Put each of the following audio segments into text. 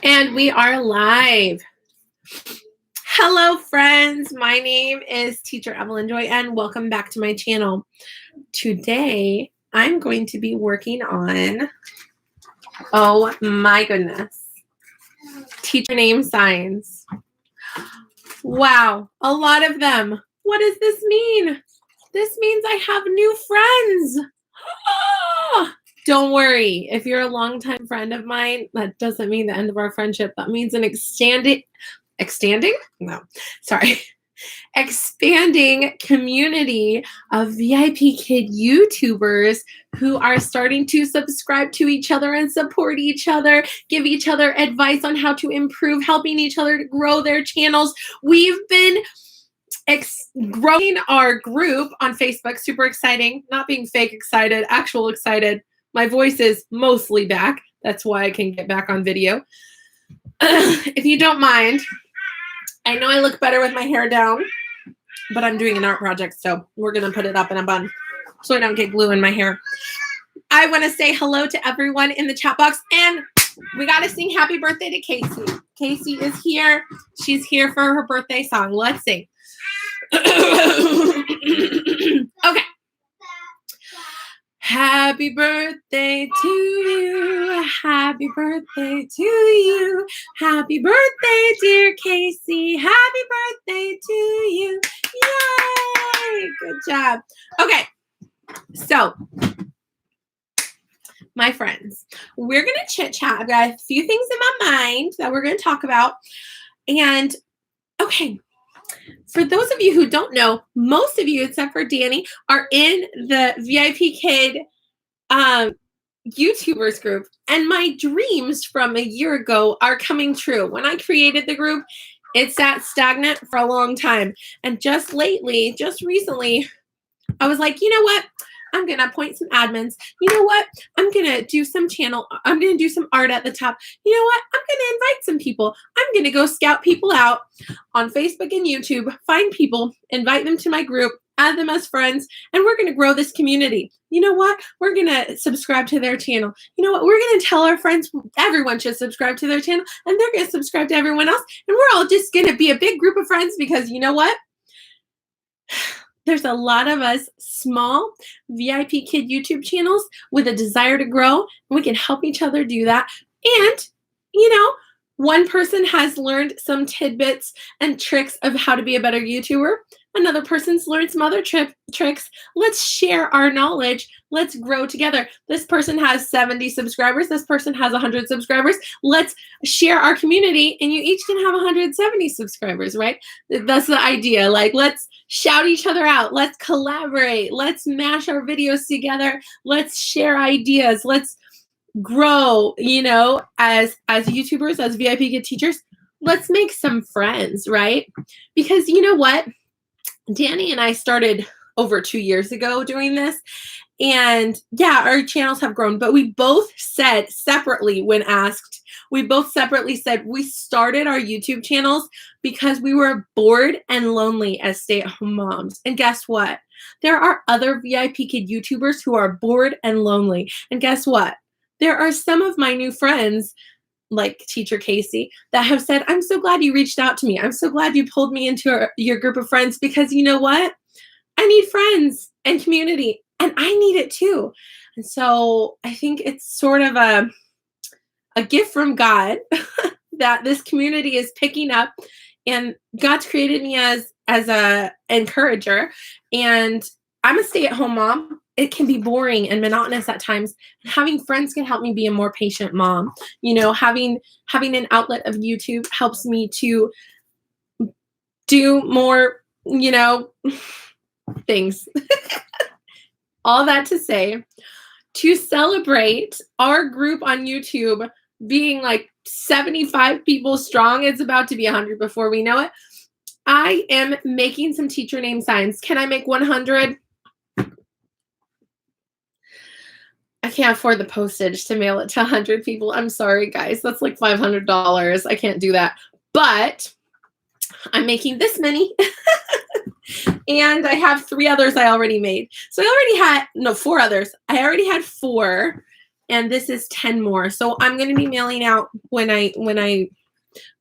And we are live. Hello, friends. My name is Teacher Evelyn Joy, and welcome back to my channel. Today, I'm going to be working on, oh my goodness, teacher name signs. Wow, a lot of them. What does this mean? This means I have new friends. Don't worry. If you're a longtime friend of mine, that doesn't mean the end of our friendship. That means an expanding community of VIPKid YouTubers who are starting to subscribe to each other and support each other, give each other advice on how to improve, helping each other to grow their channels. We've been growing our group on Facebook. Super exciting. Not being fake excited, actual excited. My voice is mostly back. That's why I can get back on video. If you don't mind, I know I look better with my hair down, but I'm doing an art project, so we're going to put it up in a bun so I don't get glue in my hair. I want to say hello to everyone in the chat box, and we got to sing happy birthday to Kasie. Kasie is here. She's here for her birthday song. Let's sing. Okay. Happy birthday to you. Happy birthday to you. Happy birthday, dear Kasie. Happy birthday to you. Yay! Good job. Okay. So, my friends, we're going to chit chat. I've got a few things in my mind that we're going to talk about. And, okay. For those of you who don't know, most of you, except for Dani, are in the VIPKid YouTubers group. And my dreams from a year ago are coming true. When I created the group, it sat stagnant for a long time. And just recently, I was like, you know what? I'm going to appoint some admins. You know what? I'm going to do some art at the top. You know what? I'm going to invite some people. I'm going to go scout people out on Facebook and YouTube, find people, invite them to my group, add them as friends, and we're going to grow this community. You know what? We're going to subscribe to their channel. You know what? We're going to tell our friends everyone should subscribe to their channel, and they're going to subscribe to everyone else, and we're all just going to be a big group of friends because you know what? There's a lot of us small VIPKid YouTube channels with a desire to grow, and we can help each other do that. And, you know, one person has learned some tidbits and tricks of how to be a better YouTuber. Another person's learned some other tricks. Let's share our knowledge. Let's grow together. This person has 70 subscribers. This person has 100 subscribers. Let's share our community, and you each can have 170 subscribers, right? That's the idea. Like, let's shout each other out. Let's collaborate. Let's mash our videos together. Let's share ideas. Let's grow, you know, as YouTubers, as VIPKid teachers. Let's make some friends, right? Because you know what? Dani and I started over 2 years ago doing this. And yeah, our channels have grown, but we both said separately when asked, we started our YouTube channels because we were bored and lonely as stay-at-home moms. And guess what? There are other VIPKid YouTubers who are bored and lonely. And guess what? There are some of my new friends like teacher Kasie that have said, I'm so glad you reached out to me. I'm so glad you pulled me into your group of friends because you know what? I need friends and community and I need it too. And so I think it's sort of a gift from God that this community is picking up, and God's created me as a encourager, and I'm a stay-at-home mom. It can be boring and monotonous at times. Having friends can help me be a more patient mom. You know, having an outlet of YouTube helps me to do more, you know, things. All that to say, to celebrate our group on YouTube being like 75 people strong, it's about to be 100 before we know it, I am making some teacher name signs. Can I make 100? I can't afford the postage to mail it to 100 people. I'm sorry, guys. That's like $500. I can't do that. But I'm making this many. And I have 3 others I already made. So I already had, no, 4 others. I already had 4 and this is 10 more. So I'm going to be mailing out when I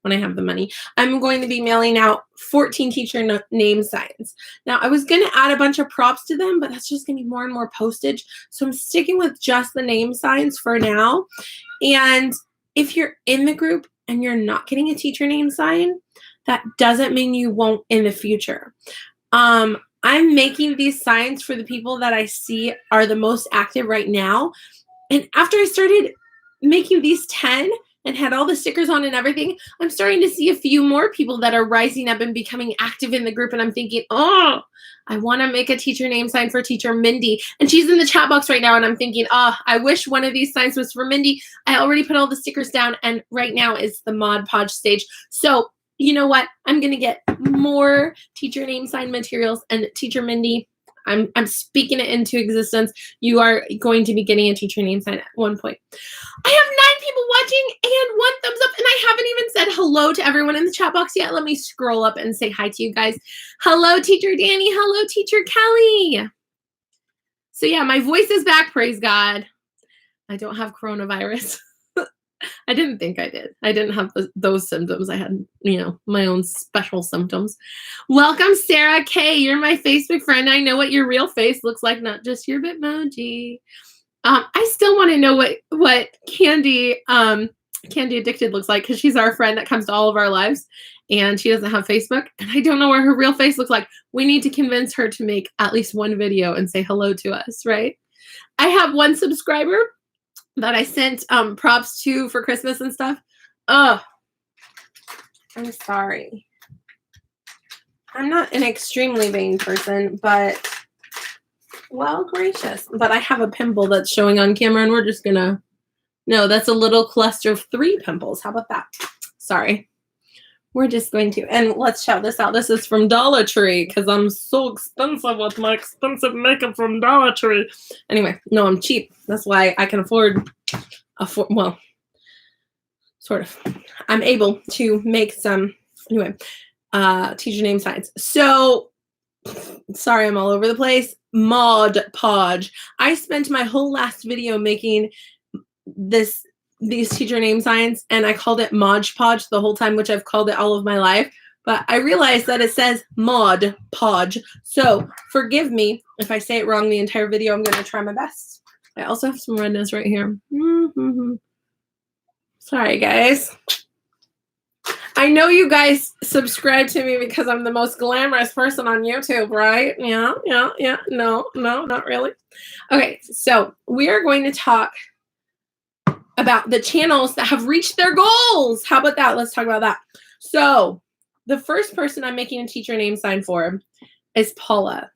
have the money, I'm going to be mailing out 14 teacher name signs. Now, I was going to add a bunch of props to them, but that's just going to be more and more postage. So I'm sticking with just the name signs for now. And if you're in the group and you're not getting a teacher name sign, that doesn't mean you won't in the future. I'm making these signs for the people that I see are the most active right now. And after I started making these 10, and had all the stickers on and everything, I'm starting to see a few more people that are rising up and becoming active in the group. And I'm thinking, oh, I want to make a teacher name sign for teacher Mindy. And she's in the chat box right now. And I'm thinking, oh, I wish one of these signs was for Mindy. I already put all the stickers down. And right now is the Mod Podge stage. So you know what? I'm going to get more teacher name sign materials. And teacher Mindy, I'm speaking it into existence. You are going to be getting a teacher name sign at one point. I have 9 people watching and 1 thumbs up, and I haven't even said hello to everyone in the chat box yet. Let me scroll up and say hi to you guys. Hello, Teacher Dani. Hello, Teacher Kelly. So yeah, my voice is back, praise God. I don't have coronavirus. I didn't think I did. I didn't have those symptoms. I had, my own special symptoms. Welcome, Sarah K. You're my Facebook friend. I know what your real face looks like, not just your Bitmoji. I still want to know what Candy Addicted looks like, because she's our friend that comes to all of our lives, and she doesn't have Facebook, and I don't know what her real face looks like. We need to convince her to make at least one video and say hello to us, right? I have 1 subscriber that I sent props to for Christmas and stuff. Oh, I'm sorry. I'm not an extremely vain person, but well, gracious. But I have a pimple that's showing on camera, and we're just gonna, no, that's a little cluster of 3 pimples. How about that? Sorry. We're just going to, and let's shout this out. This is from Dollar Tree, because I'm so expensive with my expensive makeup from Dollar Tree. Anyway, no, I'm cheap. That's why I can afford, well, sort of. I'm able to make some, anyway, teacher name signs. So, sorry, I'm all over the place. Mod Podge. I spent my whole last video making these teacher name signs, and I called it Mod Podge the whole time, which I've called it all of my life. But I realized that it says Mod Podge. So forgive me if I say it wrong the entire video. I'm going to try my best. I also have some redness right here. Sorry, guys. I know you guys subscribe to me because I'm the most glamorous person on YouTube, right? Yeah. No, not really. Okay, so we are going to talk about the channels that have reached their goals. How about that? Let's talk about that. So the first person I'm making a teacher name sign for is Paula.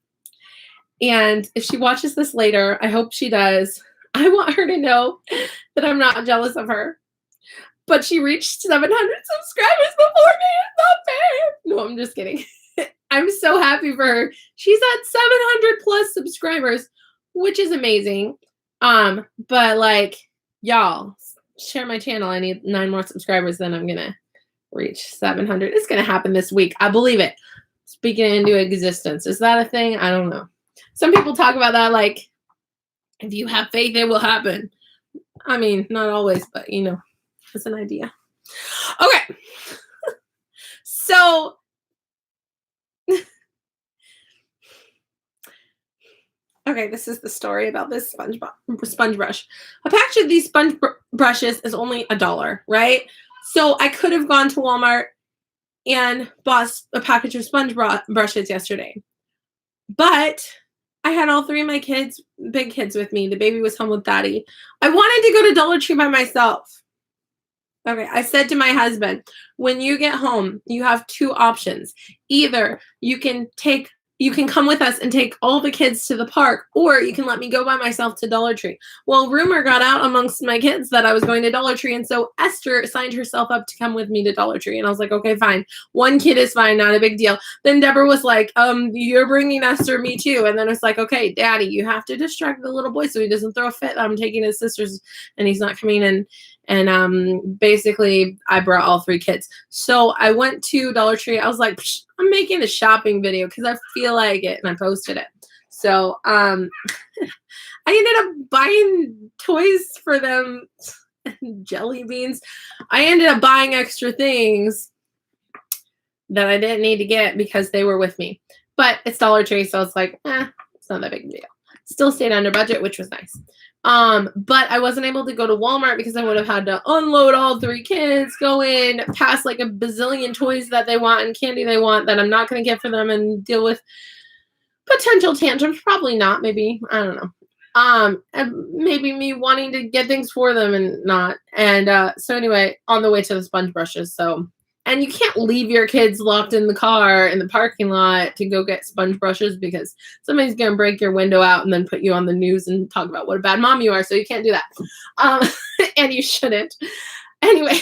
And if she watches this later, I hope she does. I want her to know that I'm not jealous of her. But she reached 700 subscribers before me. It's not fair. No, I'm just kidding. I'm so happy for her. She's at 700 plus subscribers, which is amazing. But like, y'all, share my channel. I need 9 more subscribers, then I'm gonna reach 700. It's gonna happen this week. I believe it. Speaking it into existence. Is that a thing? I don't know. Some people talk about that like, if you have faith, it will happen. I mean, not always, but it's an idea. Okay. So okay, this is the story about this sponge brush. A package of these sponge brushes is only $1, right? So I could have gone to Walmart and bought a package of sponge brushes yesterday. But I had all 3 of my kids, big kids, with me. The baby was home with Daddy. I wanted to go to Dollar Tree by myself. Okay, I said to my husband, when you get home, you have 2 options. Either you can come with us and take all the kids to the park, or you can let me go by myself to Dollar Tree. Well, rumor got out amongst my kids that I was going to Dollar Tree, and so Esther signed herself up to come with me to Dollar Tree. And I was like, okay, fine. 1 kid is fine, not a big deal. Then Deborah was like, you're bringing Esther, me too. And then it's like, okay, Daddy, you have to distract the little boy so he doesn't throw a fit. I'm taking his sisters, and he's not coming in. And basically, I brought all 3 kids. So I went to Dollar Tree. I was like, I'm making a shopping video because I feel like it, and I posted it. So I ended up buying toys for them, jelly beans. I ended up buying extra things that I didn't need to get because they were with me. But it's Dollar Tree, so it's like, it's not that big a deal. Still stayed under budget, which was nice. But I wasn't able to go to Walmart because I would have had to unload all 3 kids, go in, pass like a bazillion toys that they want and candy they want that I'm not going to get for them, and deal with potential tantrums. Probably not. Maybe. I don't know. And maybe me wanting to get things for them and not. And so anyway, on the way to the sponge brushes. So, and you can't leave your kids locked in the car in the parking lot to go get sponge brushes because somebody's going to break your window out and then put you on the news and talk about what a bad mom you are. So you can't do that. And you shouldn't. Anyway,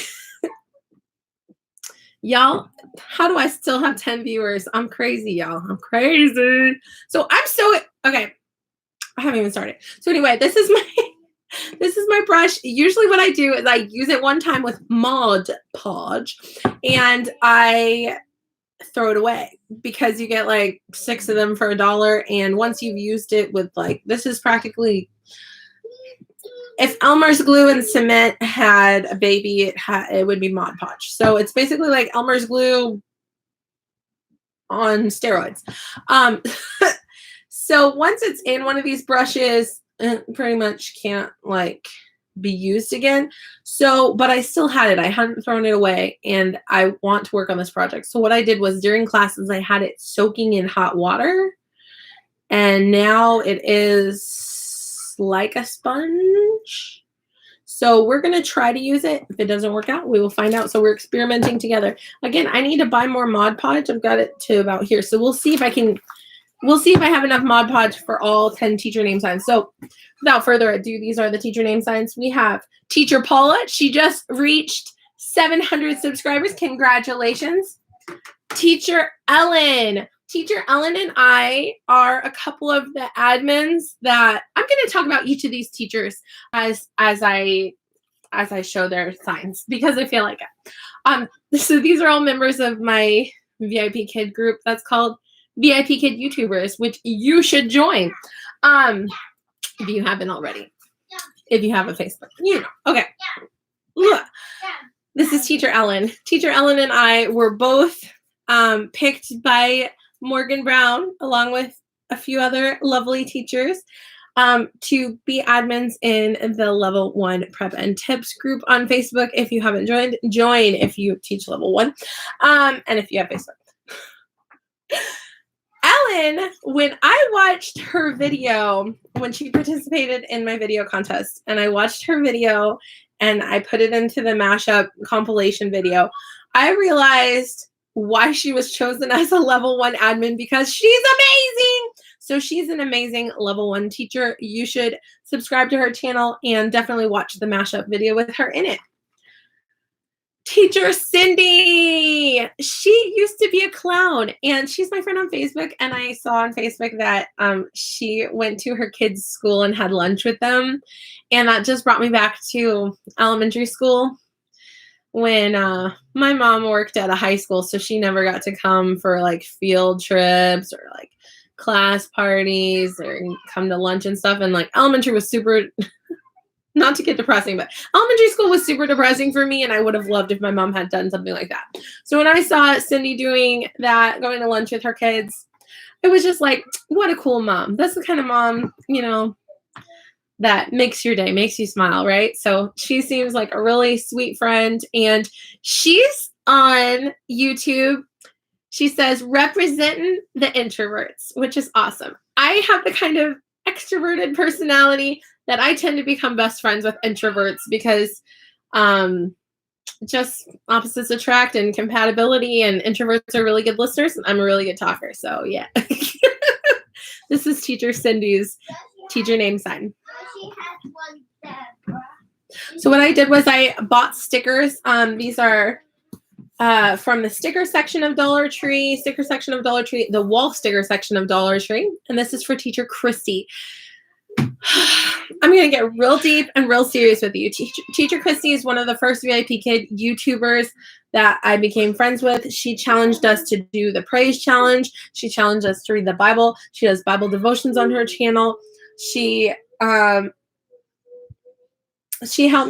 y'all, how do I still have 10 viewers? I'm crazy, y'all. I'm crazy. So I'm so, okay. I haven't even started. So anyway, this is my brush. Usually what I do is I use it one time with Mod Podge and I throw it away because you get like 6 of them for $1. And once you've used it with like, this is practically, if Elmer's glue and cement had a baby, it would be Mod Podge. So it's basically like Elmer's glue on steroids. So once it's in one of these brushes, it pretty much can't like be used again. So, but I still had it. I hadn't thrown it away and I want to work on this project. So what I did was during classes, I had it soaking in hot water and now it is like a sponge. So we're going to try to use it. If it doesn't work out, we will find out. So we're experimenting together. Again, I need to buy more Mod Podge. I've got it to about here. So we'll see if I can. We'll see if I have enough Mod Podge for all 10 teacher name signs. So without further ado, these are the teacher name signs. We have Teacher Paula. She just reached 700 subscribers. Congratulations. Teacher Ellen. Teacher Ellen and I are a couple of the admins that I'm going to talk about each of these teachers as I show their signs because I feel like it. So these are all members of my VIP Kid group that's called VIPKID YouTubers, which you should join if you haven't already. If you have a Facebook, you know. Okay. Look, this is Teacher Ellen. Teacher Ellen and I were both picked by Morgan Brown, along with a few other lovely teachers, to be admins in the Level 1 Prep and Tips group on Facebook. If you haven't joined, join if you teach Level 1, and if you have Facebook. Ellen, when I watched her video, when she participated in my video contest, and I watched her video and I put it into the mashup compilation video, I realized why she was chosen as a Level 1 admin because she's amazing. So she's an amazing Level 1 teacher. You should subscribe to her channel and definitely watch the mashup video with her in it. Teacher Cindy, she used to be a clown and she's my friend on Facebook, and I saw on Facebook that she went to her kids' school and had lunch with them, and that just brought me back to elementary school when my mom worked at a high school, so she never got to come for like field trips or like class parties or come to lunch and stuff, and like elementary was super not to get depressing, but elementary school was super depressing for me, and I would have loved if my mom had done something like that. So when I saw Cindy doing that, going to lunch with her kids, it was just like, what a cool mom. That's the kind of mom, you know, that makes your day, makes you smile, right? So she seems like a really sweet friend, and she's on YouTube. She says, representing the introverts, which is awesome. I have the kind of extroverted personality that I tend to become best friends with introverts because just opposites attract and compatibility, and introverts are really good listeners and I'm a really good talker. So yeah. This is Teacher Cindy's teacher name sign. So what I did was I bought stickers. These are from the sticker section of Dollar Tree, the wall sticker section of Dollar Tree. And this is for Teacher Christy. I'm going to get real deep and real serious with you. Teacher Christy is one of the first VIPKID YouTubers that I became friends with. She challenged us to do the praise challenge. She challenged us to read the Bible. She does Bible devotions on her channel. She helped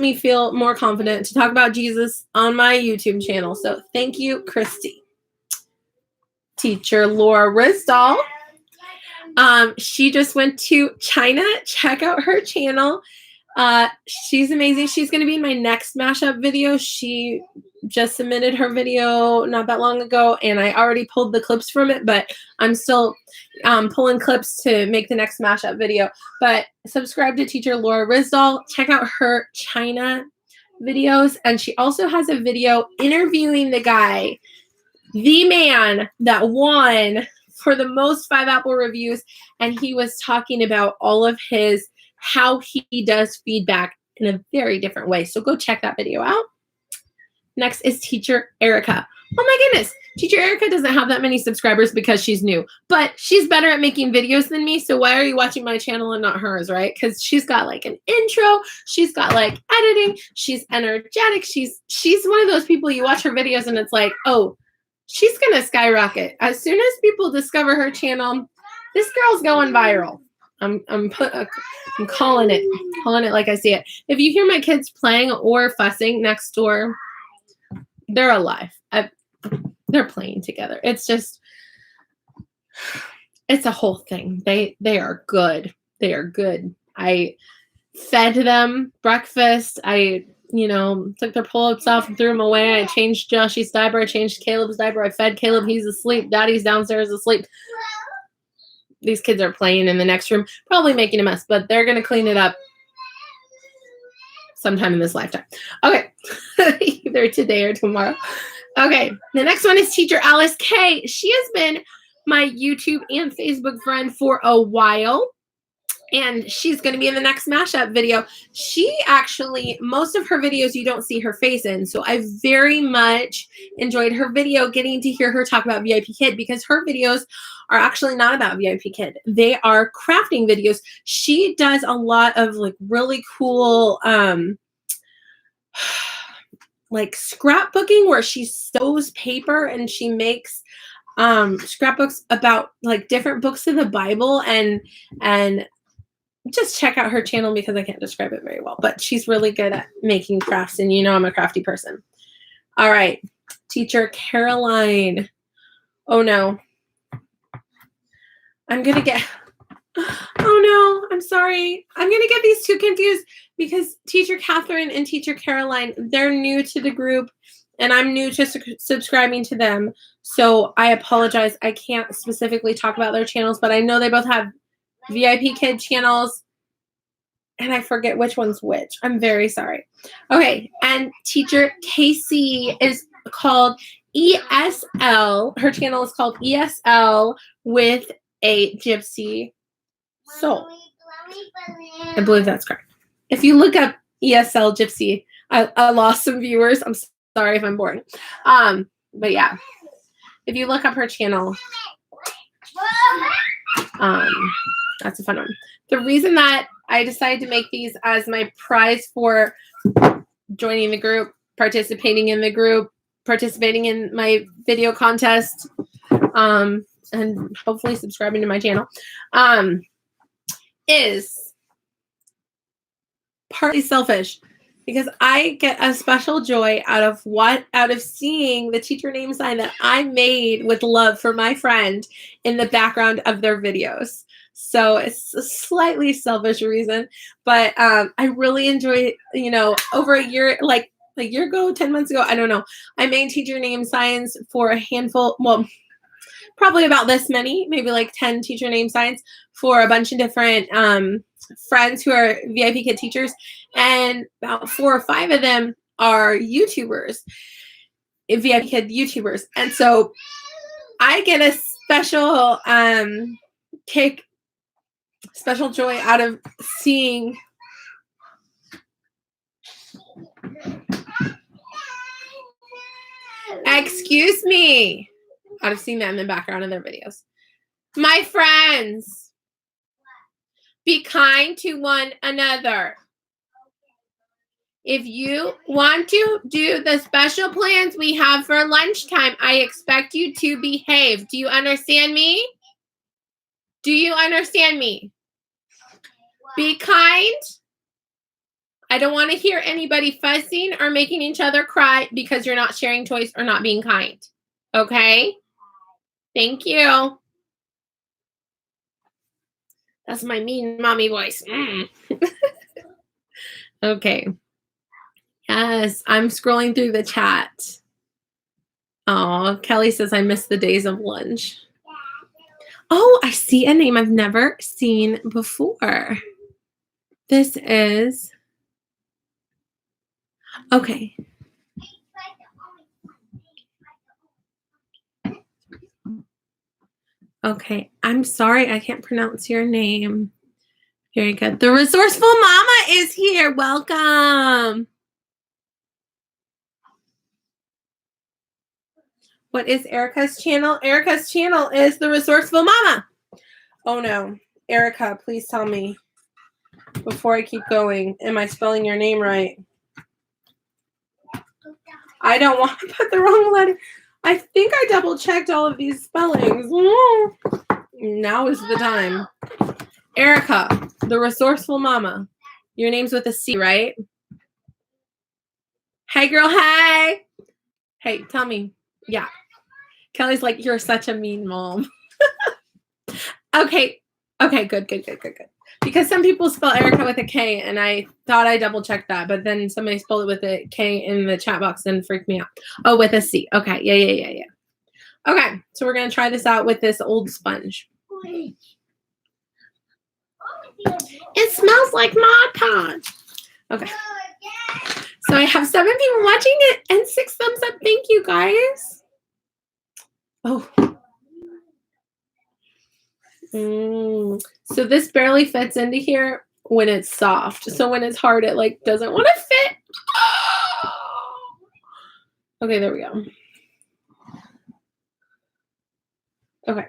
me feel more confident to talk about Jesus on my YouTube channel. So thank you, Christy. Teacher Laura Risdall. She just went to China. Check out her channel. She's amazing. She's going to be in my next mashup video. She just submitted her video not that long ago, and I already pulled the clips from it, but I'm still pulling clips to make the next mashup video. But subscribe to Teacher Laura Risdall. Check out her China videos, and she also has a video interviewing the guy, the man that won for the most 5 Apple reviews, and he was talking about all of how he does feedback in a very different way. So go check that video out. Next is Teacher Erica. Oh my goodness. Teacher Erica doesn't have that many subscribers because she's new, but she's better at making videos than me. So why are you watching my channel and not hers, right? Because she's got like an intro. She's got like editing. She's energetic. She's one of those people you watch her videos and it's like, oh, she's going to skyrocket. As soon as people discover her channel, this girl's going viral. I'm calling it like I see it. If you hear my kids playing or fussing next door, they're alive. They're playing together. It's just, it's a whole thing. They are good. They are good. I fed them breakfast. I took their pull-ups off and threw them away. I changed Josh's diaper. I changed Caleb's diaper. I fed Caleb. He's asleep. Daddy's downstairs asleep. These kids are playing in the next room, probably making a mess, but they're going to clean it up sometime in this lifetime. Okay. Either today or tomorrow. Okay. The next one is Teacher Alice K. She has been my YouTube and Facebook friend for a while, and she's going to be in the next mashup video. She actually, most of her videos, you don't see her face in. So I very much enjoyed her video, getting to hear her talk about VIPKID, because her videos are actually not about VIPKID. They are crafting videos. She does a lot of like really cool, like scrapbooking, where she sews paper and she makes scrapbooks about like different books of the Bible, and just check out her channel because I can't describe it very well, but she's really good at making crafts, and I'm a crafty person. All right, Teacher Caroline. Oh no. I'm sorry. I'm going to get these two confused because Teacher Catherine and Teacher Caroline, they're new to the group and I'm new to subscribing to them. So I apologize. I can't specifically talk about their channels, but I know they both have VIPKID channels and I forget which one's which. I'm very sorry. Okay. And Teacher Kasie is called ESL. Her channel is called ESL with a Gypsy Soul. I believe that's correct. If you look up ESL Gypsy, I lost some viewers. I'm sorry if I'm boring. But yeah, if you look up her channel, that's a fun one. The reason that I decided to make these as my prize for joining the group, participating in the group, participating in my video contest, and hopefully subscribing to my channel, is partly selfish because I get a special joy out of seeing the teacher name sign that I made with love for my friend in the background of their videos. So it's a slightly selfish reason, but I really enjoy, over a year, like a year ago, 10 months ago, I don't know, I made teacher name signs for a handful, well, probably about this many, maybe like 10 teacher name signs for a bunch of different friends who are VIPKID teachers, and about 4 or 5 of them are YouTubers, VIPKID YouTubers. And so I get a special special joy out of seeing excuse me, out of seeing that in the background of their videos. My friends, be kind to one another. If you want to do the special plans we have for lunchtime, I expect you to behave. Do you understand me? Do you understand me? Be kind. I don't want to hear anybody fussing or making each other cry because you're not sharing toys or not being kind. Okay? Thank you. That's my mean mommy voice. Okay. Yes, I'm scrolling through the chat. Oh, Kelly says I miss the days of lunch. Oh, I see a name I've never seen before. This is... Okay. Okay, I'm sorry I can't pronounce your name. Very good. The Resourceful Mama is here. Welcome. What is Erica's channel? Erica's channel is The Resourceful Mama. Oh no. Erica, please tell me before I keep going. Am I spelling your name right? I don't want to put the wrong letter. I think I double checked all of these spellings. Now is the time. Erica, the Resourceful Mama. Your name's with a C, right? Hey, girl, hey. Hey, tell me. Yeah. Kelly's like, you're such a mean mom. Okay. Okay, good. Because some people spell Erica with a K, and I thought I double checked that, but then somebody spelled it with a K in the chat box and freaked me out. Oh, with a C. Okay, yeah. Okay, so we're going to try this out with this old sponge. It smells like Mod Podge. Okay. So I have 7 people watching it and 6 thumbs up. Thank you, guys. Oh. So this barely fits into here when it's soft. So when it's hard, it like doesn't want to fit. Okay, there we go. Okay.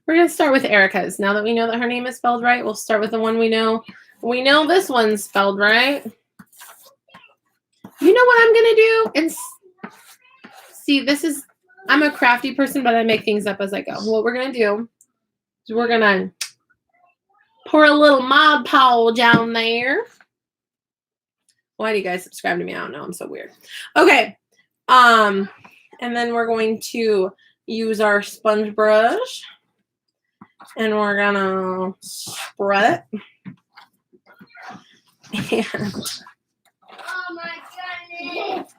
We're going to start with Erica's. Now that we know that her name is spelled right, we'll start with the one we know. We know this one's spelled right. You know what I'm going to do? And see, I'm a crafty person, but I make things up as I go. What we're going to do is we're going to pour a little Mod Podge down there. Why do you guys subscribe to me? I don't know. I'm so weird. Okay. And then we're going to use our sponge brush. And we're going to spread it. And oh my goodness.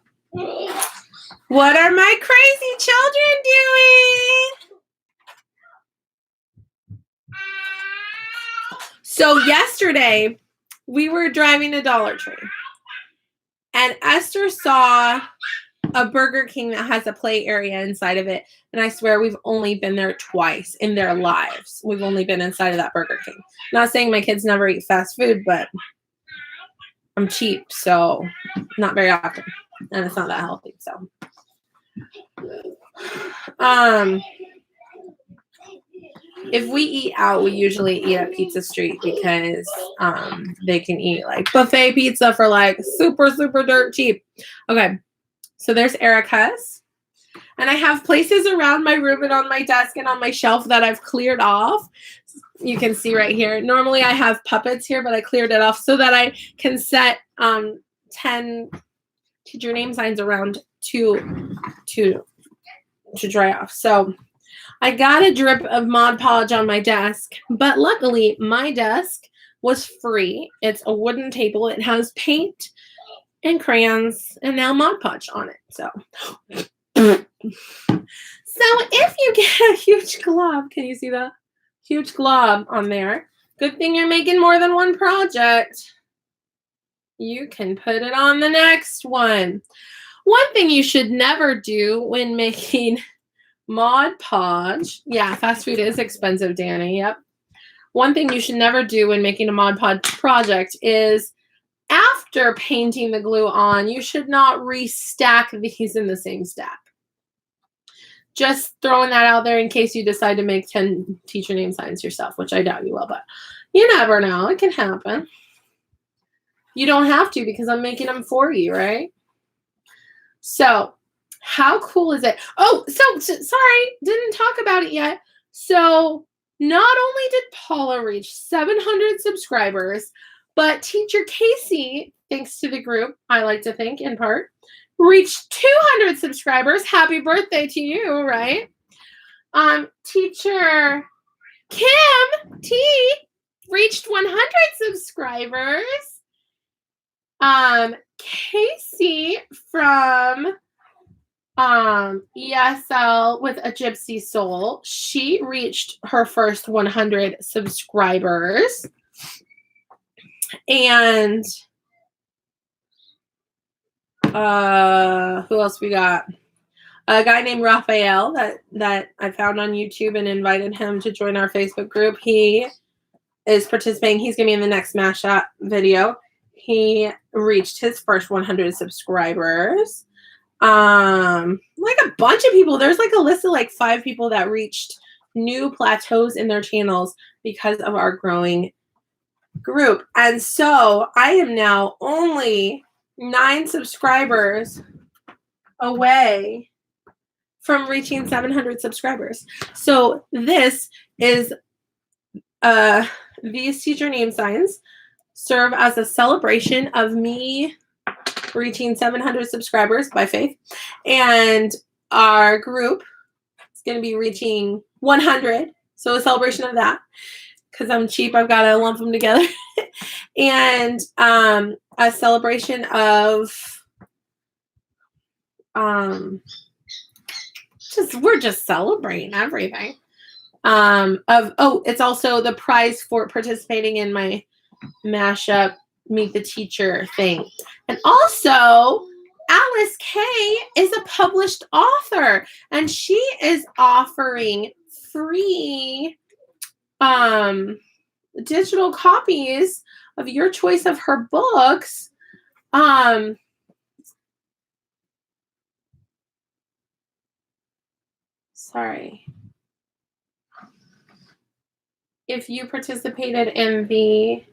What are my crazy children doing? So yesterday, we were driving to Dollar Tree. And Esther saw a Burger King that has a play area inside of it. And I swear we've only been there twice in their lives. We've only been inside of that Burger King. Not saying my kids never eat fast food, but I'm cheap, so not very often. And it's not that healthy, so. If we eat out, we usually eat at Pizza Street because they can eat like buffet pizza for like super, super dirt cheap. Okay, so there's Erica's. And I have places around my room and on my desk and on my shelf that I've cleared off. You can see right here. Normally I have puppets here, but I cleared it off so that I can set 10 teacher name signs around to dry off. So I got a drip of Mod Podge on my desk, but luckily my desk was free. It's a wooden table. It has paint and crayons and now Mod Podge on it. So if you get a huge glob, can you see that? Huge glob on there. Good thing you're making more than one project. You can put it on the next one. One thing you should never do when making Mod Podge. Yeah, fast food is expensive, Dani. Yep. One thing you should never do when making a Mod Podge project is after painting the glue on, you should not restack these in the same stack. Just throwing that out there in case you decide to make 10 teacher name signs yourself, which I doubt you will, but you never know. It can happen. You don't have to because I'm making them for you, right? So how cool is it? Oh, so sorry, didn't talk about it yet. So not only did Paula reach 700 subscribers, but teacher Kasie, thanks to the group, I like to think in part, reached 200 subscribers. Happy birthday to you, right? Teacher Kim T reached 100 subscribers. Kasie from ESL with a Gypsy Soul, she reached her first 100 subscribers. And who else we got? A guy named Raphael that I found on YouTube and invited him to join our Facebook group. He is participating. He's going to be in the next mashup video. He reached his first 100 subscribers. Like a bunch of people. There's like a list of like 5 people that reached new plateaus in their channels because of our growing group. And so I am now only 9 subscribers away from reaching 700 subscribers. So this is these teacher name signs serve as a celebration of me reaching 700 subscribers by faith, and our group is going to be reaching 100, so a celebration of that because I'm cheap. I've got to lump them together. And a celebration of we're just celebrating everything. It's also the prize for participating in my mashup Meet the Teacher thing. And also, Alice K is a published author, and she is offering free digital copies of your choice of her books. Sorry. If you participated in the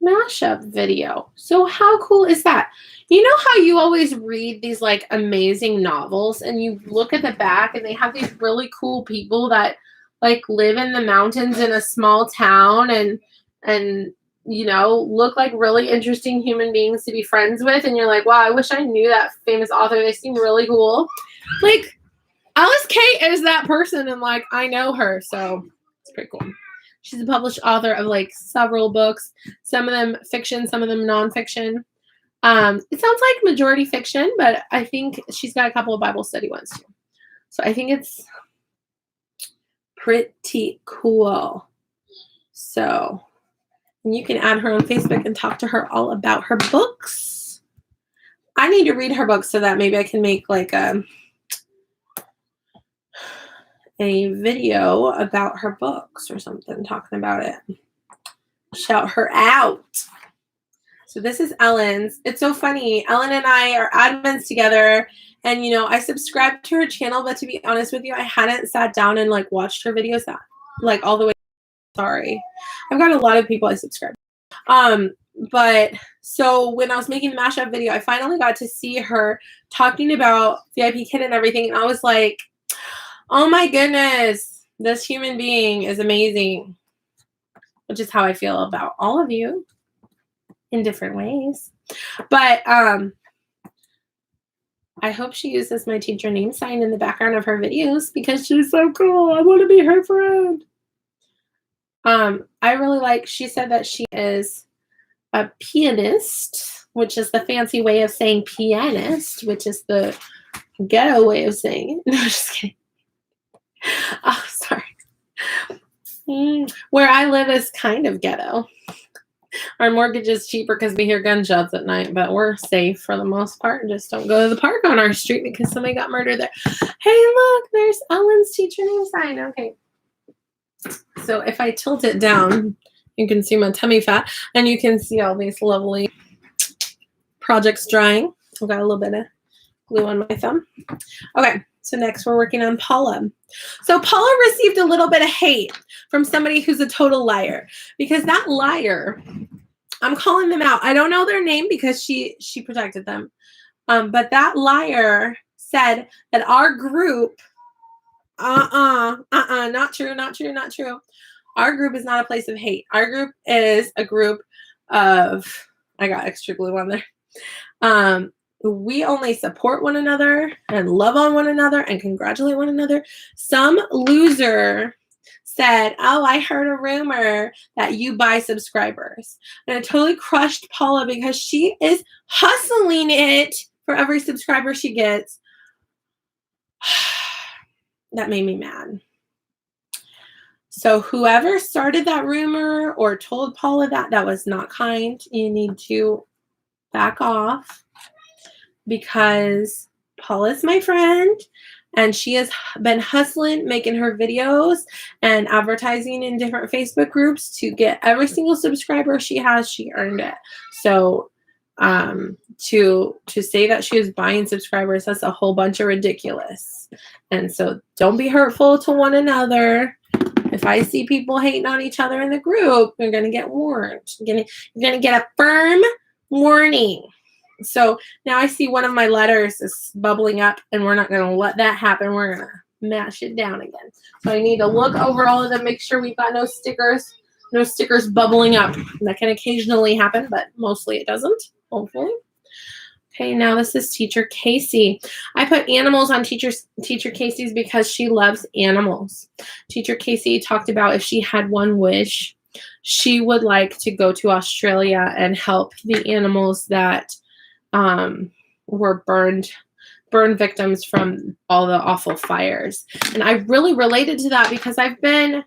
mashup video. So how cool is that? You know how you always read these like amazing novels and you look at the back and they have these really cool people that like live in the mountains in a small town and you know look like really interesting human beings to be friends with, and you're like, wow, I wish I knew that famous author. They seem really cool. Like Alice K is that person, and like I know her, so it's pretty cool. She's a published author of like several books, some of them fiction, some of them nonfiction. It sounds like majority fiction, but I think she's got a couple of Bible study ones too. So I think it's pretty cool. So you can add her on Facebook and talk to her all about her books. I need to read her books so that maybe I can make like a video about her books or something, talking about it. Shout her out. So this is Ellen's. It's so funny. Ellen and I are admins together, and you know I subscribed to her channel, but to be honest with you, I hadn't sat down and like watched her videos that like all the way. Sorry, I've got a lot of people I subscribe. But so when I was making the mashup video, I finally got to see her talking about VIPKID and everything, and I was like, oh my goodness, this human being is amazing, which is how I feel about all of you in different ways. But I hope she uses my teacher name sign in the background of her videos because she's so cool. I want to be her friend. I really like, she said that she is a pianist, which is the fancy way of saying pianist, which is the ghetto way of saying it. No, just kidding. Oh, sorry. Where I live is kind of ghetto. Our mortgage is cheaper because we hear gunshots at night, but we're safe for the most part. Just don't go to the park on our street because somebody got murdered there. Hey, look, there's Ellen's teacher name sign. Okay. So if I tilt it down, you can see my tummy fat, and you can see all these lovely projects drying. I've got a little bit of glue on my thumb. Okay. So next we're working on Paula. So Paula received a little bit of hate from somebody who's a total liar, because that liar I'm calling them out. I don't know their name because she protected them. But that liar said that our group, not true, not true, not true. Our group is not a place of hate. Our group is a group of, I got extra glue on there. We only support one another and love on one another and congratulate one another. Some loser said, oh, I heard a rumor that you buy subscribers. And it totally crushed Paula because she is hustling it for every subscriber she gets. That made me mad. So whoever started that rumor or told Paula that was not kind. You need to back off because Paula's my friend and she has been hustling, making her videos and advertising in different Facebook groups to get every single subscriber she has. She earned it. So to say that she was buying subscribers, that's a whole bunch of ridiculous. And so don't be hurtful to one another. If I see people hating on each other in the group, you're going to get warned. You're going to get a firm warning. So now I see one of my letters is bubbling up, and we're not going to let that happen. We're going to mash it down again. So I need to look over all of them, make sure we've got no stickers bubbling up. That can occasionally happen, but mostly it doesn't, hopefully. Okay, now this is Teacher Kasie. I put animals on Teacher Kasie's because she loves animals. Teacher Kasie talked about if she had one wish, she would like to go to Australia and help the animals that were burned victims from all the awful fires. And I really related to that because I've been,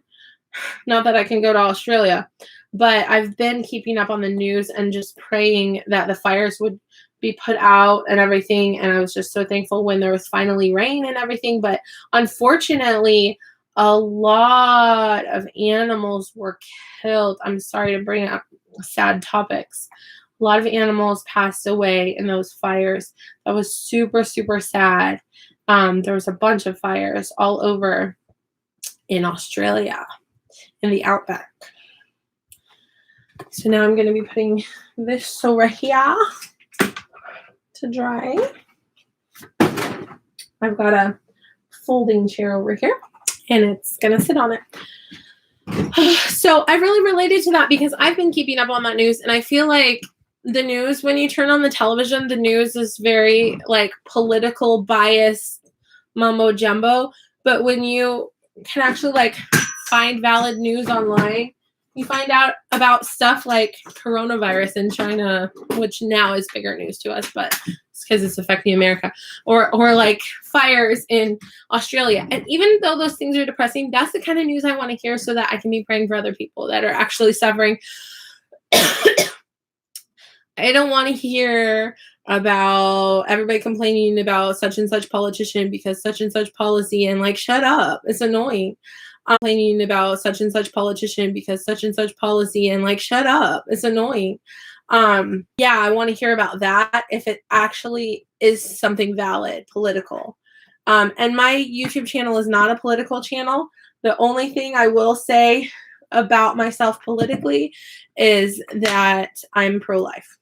not that I can go to Australia, but I've been keeping up on the news and just praying that the fires would be put out and everything. And I was just so thankful when there was finally rain and everything. But unfortunately, a lot of animals were killed. I'm sorry to bring up sad topics. A lot of animals passed away in those fires. That was super, super sad. There was a bunch of fires all over in Australia, in the outback. So now I'm going to be putting this over here to dry. I've got a folding chair over here, and it's going to sit on it. So I really related to that because I've been keeping up on that news, and I feel like the news, when you turn on the television, the news is very like political bias mumbo jumbo. But when you can actually like find valid news online, you find out about stuff like coronavirus in China, which now is bigger news to us, but it's because it's affecting America, or like fires in Australia. And even though those things are depressing, that's the kind of news I want to hear so that I can be praying for other people that are actually suffering. I don't want to hear about everybody complaining about such and such politician because such and such policy, and like, shut up. It's annoying. Complaining about such and such politician because such and such policy, and like, shut up. It's annoying. Yeah, I want to hear about that if it actually is something valid, political. And my YouTube channel is not a political channel. The only thing I will say about myself politically is that I'm pro-life.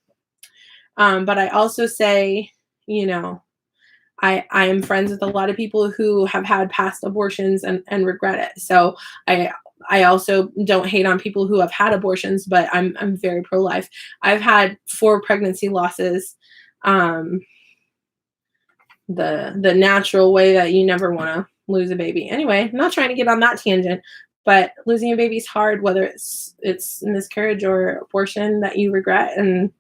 But I also say, you know, I am friends with a lot of people who have had past abortions and regret it. So I also don't hate on people who have had abortions, but I'm very pro-life. I've had 4 pregnancy losses, the natural way that you never want to lose a baby. Anyway, I'm not trying to get on that tangent, but losing a baby is hard, whether it's miscarriage or abortion that you regret. And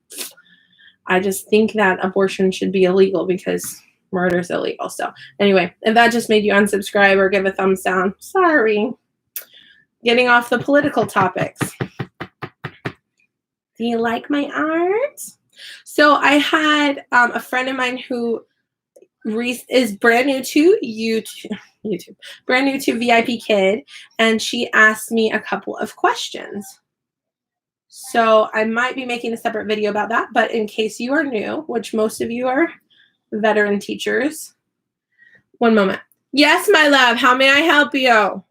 I just think that abortion should be illegal because murder is illegal. So anyway, if that just made you unsubscribe or give a thumbs down, sorry. Getting off the political topics. Do you like my art? So I had a friend of mine who is brand new to YouTube, brand new to VIPKID, and she asked me a couple of questions. So I might be making a separate video about that, but in case you are new, which most of you are veteran teachers. One moment. Yes, my love, how may I help you?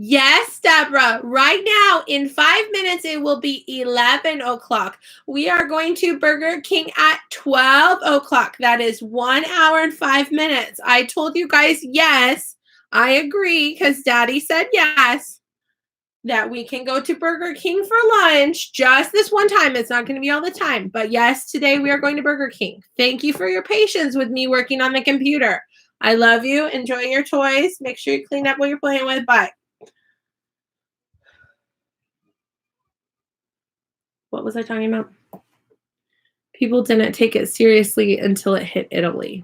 Yes, Deborah. Right now, in 5 minutes, it will be 11 o'clock. We are going to Burger King at 12 o'clock. That is 1 hour and 5 minutes. I told you guys yes. I agree because Daddy said yes. That we can go to Burger King for lunch just this one time. It's not going to be all the time. But yes, today we are going to Burger King. Thank you for your patience with me working on the computer. I love you. Enjoy your toys. Make sure you clean up what you're playing with. Bye. What was I talking about? People didn't take it seriously until it hit Italy.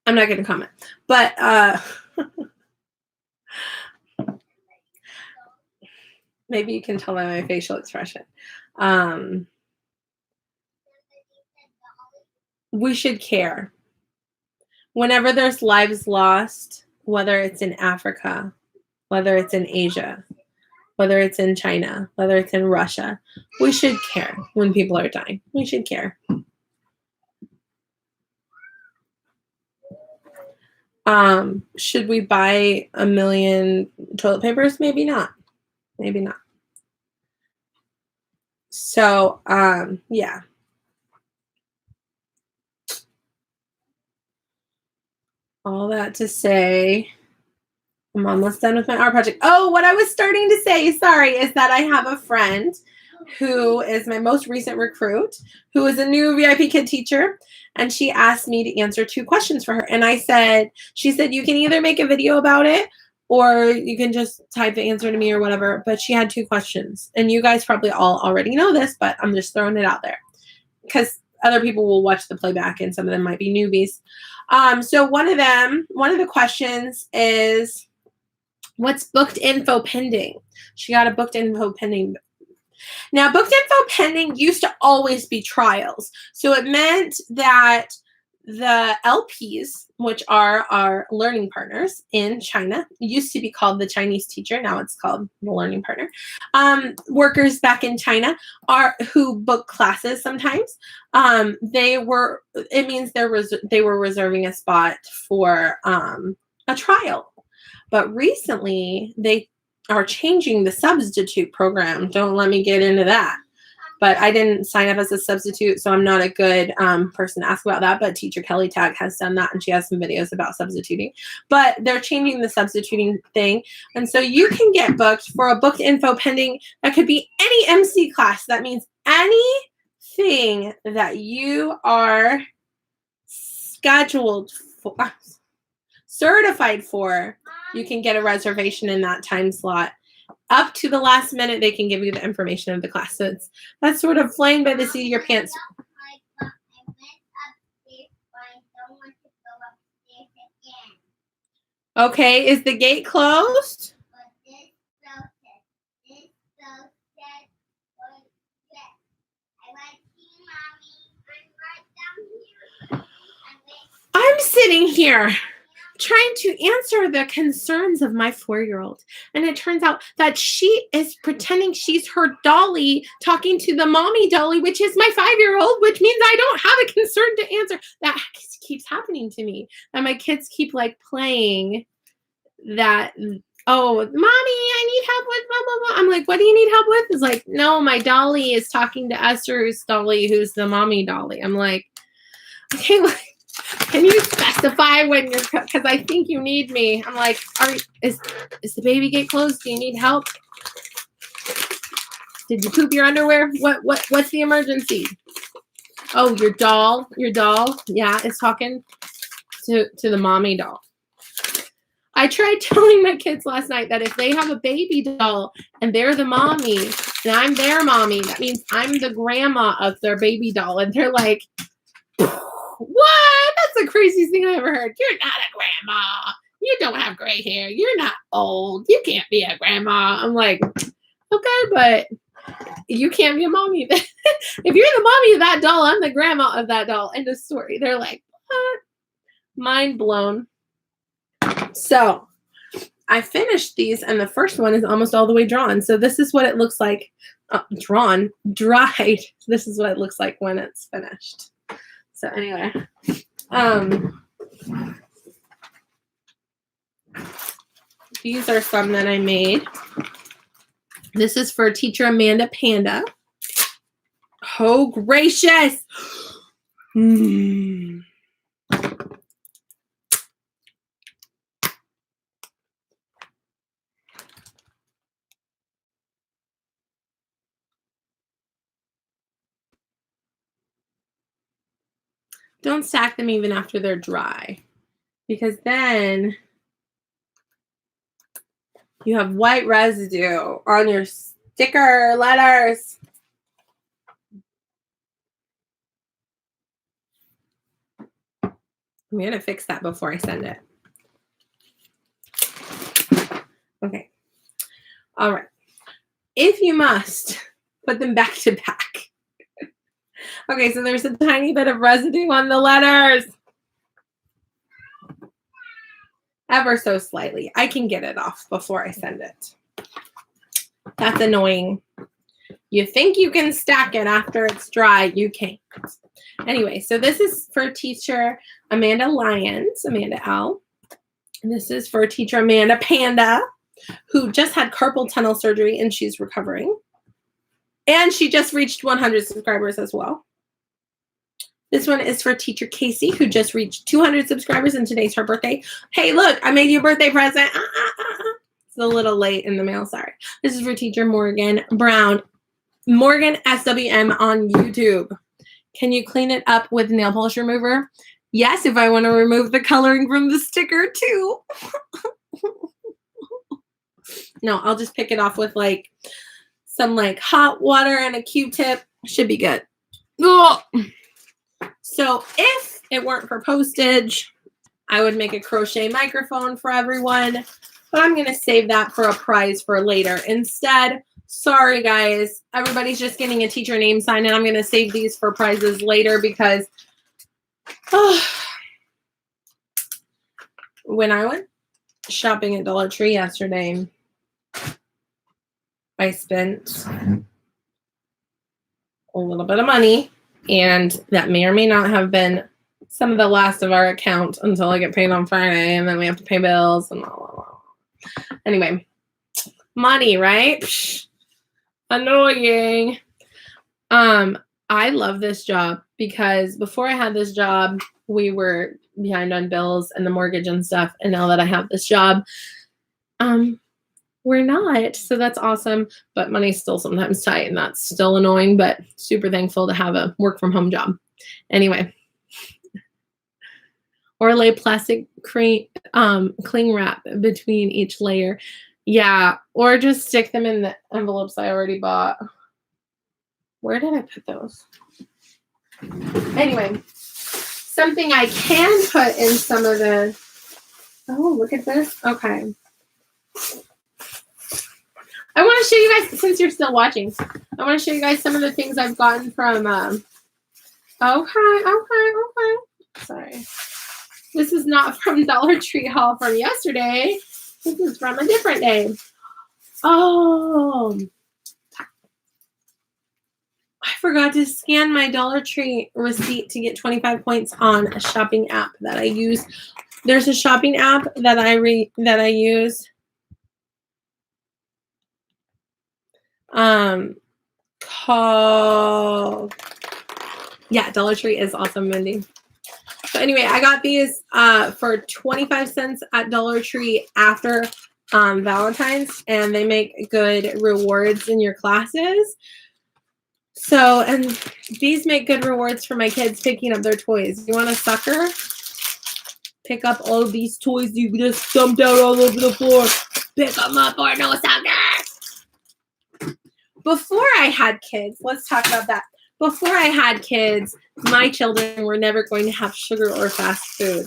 I'm not going to comment. But maybe you can tell by my facial expression. We should care. Whenever there's lives lost, whether it's in Africa, whether it's in Asia, whether it's in China, whether it's in Russia, we should care when people are dying. We should care. Should we buy 1 million toilet papers? Maybe not. Maybe not. So, yeah. All that to say, I'm almost done with my art project. Oh, what I was starting to say, sorry, is that I have a friend who is my most recent recruit, who is a new VIPKID teacher, and she asked me to answer 2 questions for her. And she said, you can either make a video about it or you can just type the answer to me or whatever. But she had 2 questions. And you guys probably all already know this, but I'm just throwing it out there because other people will watch the playback and some of them might be newbies. So one of the questions is, what's booked info pending? She got a booked info pending. Now, booked info pending used to always be trials. So it meant that the LPs, which are our learning partners in China, used to be called the Chinese teacher. Now it's called the learning partner. Workers back in China who book classes sometimes. It means they were reserving a spot for a trial. But recently they are changing the substitute program. Don't let me get into that. But I didn't sign up as a substitute, so I'm not a good person to ask about that. But Teacher Kelly Tag has done that, and she has some videos about substituting. But they're changing the substituting thing. And so you can get booked for a booked info pending. That could be any MC class. That means anything that you are scheduled for, certified for, you can get a reservation in that time slot. Up to the last minute, they can give you the information of the class. So that's sort of flying by the seat of your pants. Okay, is the gate closed? I'm sitting here trying to answer the concerns of my 4-year-old. And it turns out that she is pretending she's her dolly talking to the mommy dolly, which is my 5-year-old, which means I don't have a concern to answer. That keeps happening to me. And my kids keep like playing that, oh, mommy, I need help with blah, blah, blah. I'm like, what do you need help with? It's like, no, my dolly is talking to Esther's dolly, who's the mommy dolly. I'm like, okay, like, can you specify when you're, because I think you need me. I'm like, is the baby gate closed? Do you need help? Did you poop your underwear? What's the emergency? Oh, your doll, yeah, is talking to the mommy doll. I tried telling my kids last night that if they have a baby doll and they're the mommy and I'm their mommy, that means I'm the grandma of their baby doll. And they're like, what? That's the craziest thing I ever heard. You're not a grandma. You don't have gray hair. You're not old. You can't be a grandma. I'm like, okay, but you can't be a mommy. If you're the mommy of that doll, I'm the grandma of that doll. End of story. They're like, what? Mind blown. So I finished these, and the first one is almost all the way drawn. So this is what it looks like. Dried. This is what it looks like when it's finished. So anyway, these are some that I made. This is for teacher Amanda Panda. Oh, gracious. Don't stack them even after they're dry, because then you have white residue on your sticker letters. I'm going to fix that before I send it. Okay. All right. If you must, put them back to back. Okay, so there's a tiny bit of residue on the letters. Ever so slightly. I can get it off before I send it. That's annoying. You think you can stack it after it's dry. You can't. Anyway, so this is for teacher Amanda Lyons, Amanda L. And this is for teacher Amanda Panda, who just had carpal tunnel surgery and she's recovering. And she just reached 100 subscribers as well. This one is for teacher Kasie, who just reached 200 subscribers, and today's her birthday. Hey, look, I made you a birthday present. It's a little late in the mail, sorry. This is for teacher Morgan Brown, Morgan SWM on YouTube. Can you clean it up with nail polish remover? Yes, if I want to remove the coloring from the sticker too. No, I'll just pick it off with like some like hot water and a Q-tip. Should be good. Ugh. So if it weren't for postage, I would make a crochet microphone for everyone, but I'm going to save that for a prize for later. Instead, sorry guys, everybody's just getting a teacher name sign, and I'm going to save these for prizes later because when I went shopping at Dollar Tree yesterday, I spent a little bit of money. And that may or may not have been some of the last of our account until I get paid on Friday, and then we have to pay bills and blah, blah, blah. Anyway, money, right? Psh, annoying. I love this job because before I had this job, we were behind on bills and the mortgage and stuff. And now that I have this job, we're not. So that's awesome. But money's still sometimes tight, and that's still annoying, but super thankful to have a work from home job. Anyway. Or lay plastic cling wrap between each layer. Yeah. Or just stick them in the envelopes I already bought. Where did I put those? Anyway. Something I can put in some of the... Oh, look at this. Okay. I want to show you guys, since you're still watching, I want to show you guys some of the things I've gotten from, okay. Sorry. This is not from Dollar Tree haul from yesterday. This is from a different day. Oh. I forgot to scan my Dollar Tree receipt to get 25 points on a shopping app that I use. There's a shopping app that I use. Called, yeah, Dollar Tree is awesome, Mindy. So anyway, I got these for 25 cents at Dollar Tree after Valentine's, and they make good rewards in your classes. So, and these make good rewards for my kids picking up their toys. You want a sucker? Pick up all of these toys you just dumped out all over the floor. Pick them up or no sucker. Before I had kids, let's talk about that. Before I had kids, my children were never going to have sugar or fast food.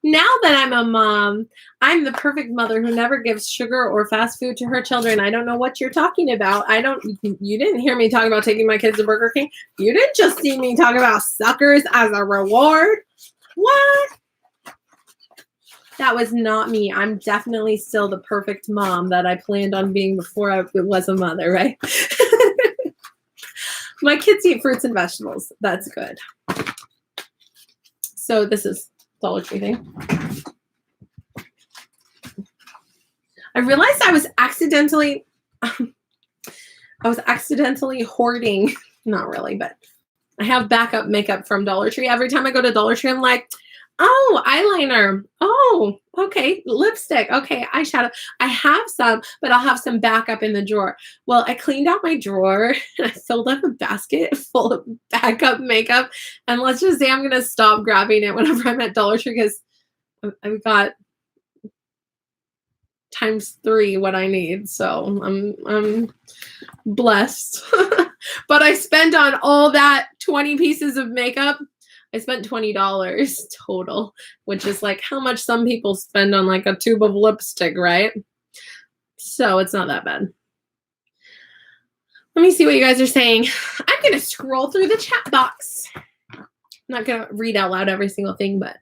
Now that I'm a mom, I'm the perfect mother who never gives sugar or fast food to her children. I don't know what you're talking about. You didn't hear me talk about taking my kids to Burger King. You didn't just see me talk about suckers as a reward. What? That was not me. I'm definitely still the perfect mom that I planned on being before I was a mother, right? My kids eat fruits and vegetables. That's good. So this is Dollar Tree thing. I realized I was accidentally hoarding. Not really, but I have backup makeup from Dollar Tree. Every time I go to Dollar Tree, I'm like, oh, eyeliner. Oh, okay. Lipstick. Okay. Eyeshadow. I have some, but I'll have some backup in the drawer. Well, I cleaned out my drawer and I filled up a basket full of backup makeup. And let's just say I'm going to stop grabbing it whenever I'm at Dollar Tree because I've got ×3 what I need. So I'm blessed. But I spent on all that 20 pieces of makeup. I spent $20 total, which is like how much some people spend on like a tube of lipstick, right? So it's not that bad. Let me see what you guys are saying. I'm going to scroll through the chat box. I'm not going to read out loud every single thing, but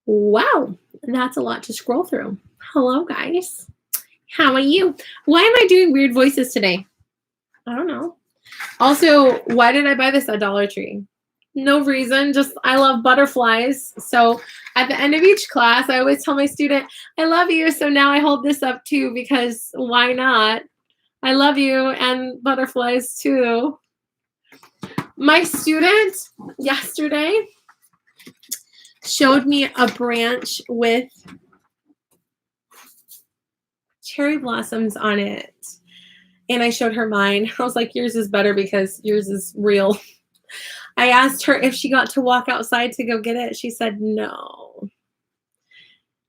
wow, that's a lot to scroll through. Hello, guys. How are you? Why am I doing weird voices today? I don't know. Also, why did I buy this at Dollar Tree? No reason, just I love butterflies. So at the end of each class, I always tell my student, I love you. So now I hold this up too because why not? I love you and butterflies too. My student yesterday showed me a branch with cherry blossoms on it. And I showed her mine. I was like, yours is better because yours is real. I asked her if she got to walk outside to go get it. She said no.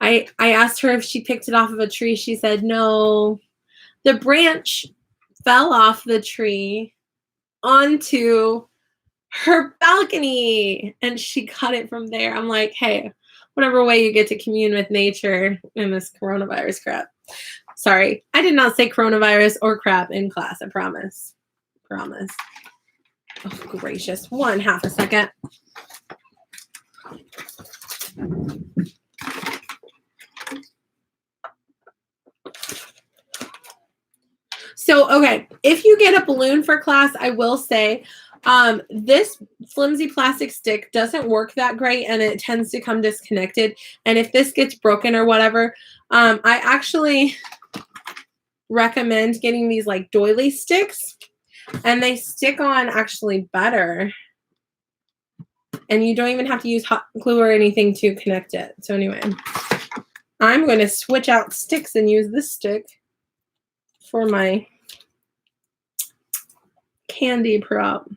I asked her if she picked it off of a tree. She said no. The branch fell off the tree onto her balcony and she cut it from there. I'm like, hey, whatever way you get to commune with nature in this coronavirus crap. Sorry, I did not say coronavirus or crap in class. I promise. Promise. Oh, gracious. 1/2 a second. So, okay, if you get a balloon for class, I will say this flimsy plastic stick doesn't work that great and it tends to come disconnected. And if this gets broken or whatever, I actually recommend getting these like doily sticks and they stick on actually better. And you don't even have to use hot glue or anything to connect it. So anyway, I'm going to switch out sticks and use this stick for my candy prop.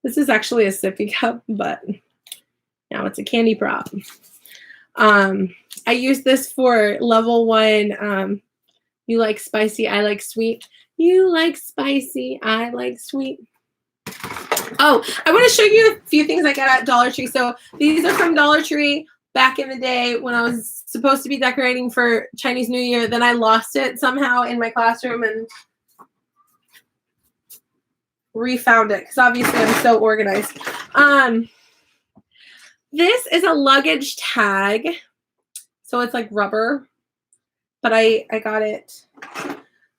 This is actually a sippy cup, but now it's a candy prop. I use this for level 1. You like spicy, I like sweet. You like spicy, I like sweet. Oh, I want to show you a few things I got at Dollar Tree. So these are from Dollar Tree back in the day when I was supposed to be decorating for Chinese New Year. Then I lost it somehow in my classroom and refound it because obviously I'm so organized. This is a luggage tag. So it's like rubber, but I got it.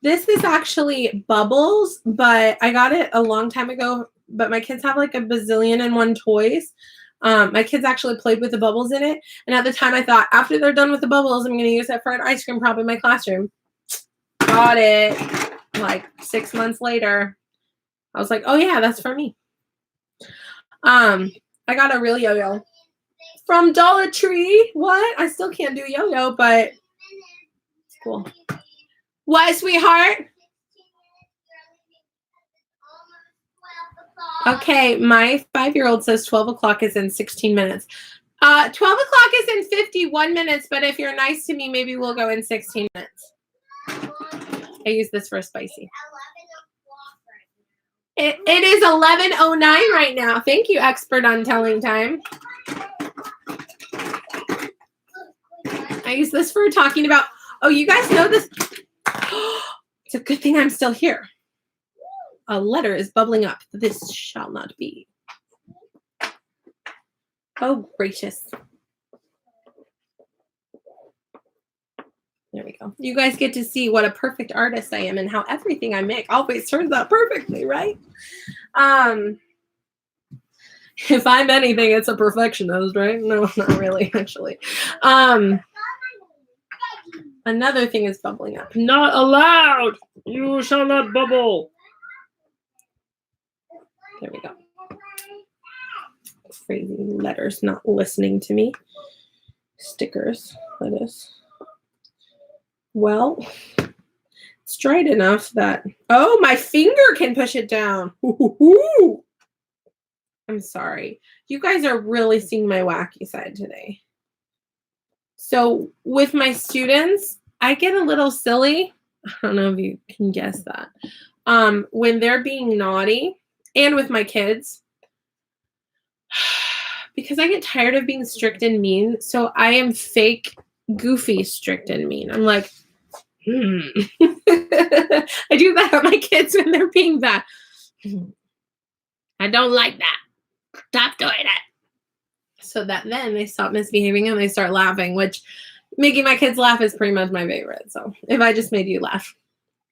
This is actually bubbles, but I got it a long time ago, but my kids have like a bazillion and one toys. My kids actually played with the bubbles in it. And at the time I thought after they're done with the bubbles, I'm going to use it for an ice cream prop in my classroom. Got it like 6 months later. I was like, oh yeah, that's for me. I got a real yo-yo from Dollar Tree. What? I still can't do yo-yo, but it's cool. What, sweetheart? Okay, my 5-year-old says 12 o'clock is in 16 minutes. 12 o'clock is in 51 minutes, but if you're nice to me, maybe we'll go in 16 minutes. I use this for spicy. It is 11:09 right now. Thank you, expert on telling time. I use this for talking about, oh, you guys know this. It's a good thing I'm still here. A letter is bubbling up. This shall not be. Oh, gracious. There we go. You guys get to see what a perfect artist I am and how everything I make always turns out perfectly, right? If I'm anything, it's a perfectionist, right? No, not really, actually. Another thing is bubbling up. Not allowed. You shall not bubble. There we go. Crazy letters not listening to me. Stickers. That is. Well, it's dried enough that, oh, my finger can push it down. Ooh. I'm sorry. You guys are really seeing my wacky side today. So with my students, I get a little silly. I don't know if you can guess that. When they're being naughty, and with my kids, because I get tired of being strict and mean, so I am fake, goofy, strict and mean. I'm like, I do that on my kids when they're being bad. I don't like that. Stop doing it. So that then they stop misbehaving and they start laughing, which making my kids laugh is pretty much my favorite. So if I just made you laugh,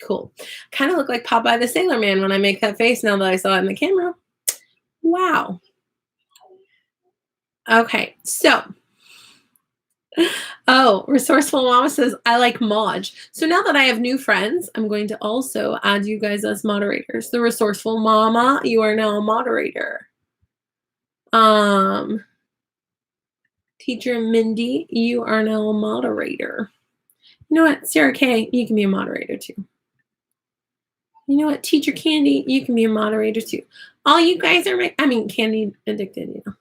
cool. Kind of look like Popeye the Sailor Man when I make that face now that I saw it in the camera. Wow. Okay, so. Oh, Resourceful Mama says, I like Maj. So now that I have new friends, I'm going to also add you guys as moderators. The Resourceful Mama, you are now a moderator. Teacher Mindy, you are now a moderator. You know what? Sarah K, you can be a moderator too. You know what? Teacher Candy, you can be a moderator too. All you guys are, Candy Addicted, you know.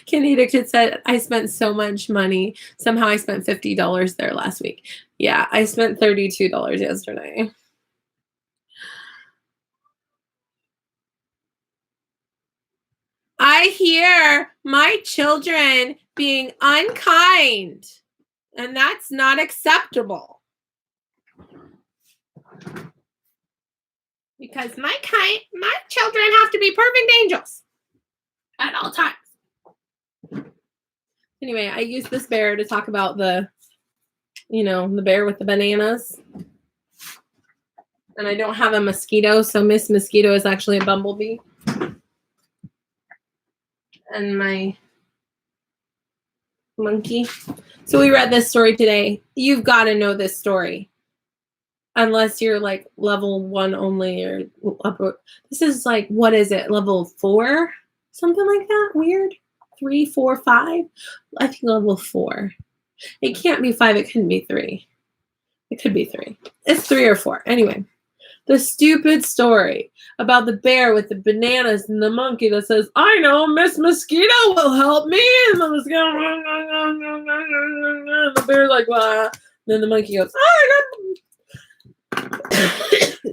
Candy Addicted said, I spent so much money. Somehow I spent $50 there last week. Yeah, I spent $32 yesterday. I hear my children being unkind, and that's not acceptable. Because my children have to be perfect angels at all times. Anyway, I used this bear to talk about the bear with the bananas. And I don't have a mosquito, so Miss Mosquito is actually a bumblebee. And my monkey. So we read this story today. You've got to know this story. Unless you're like level 1 only or upper. This is like, what is it? Level 4? Something like that? Weird. 3, 4, 5? I think level 4. It can't be 5. It couldn't be 3. It could be 3. It's 3 or 4. Anyway, the stupid story about the bear with the bananas and the monkey that says, I know, Miss Mosquito will help me. And the mosquito, the bear's like, blah. Then the monkey goes,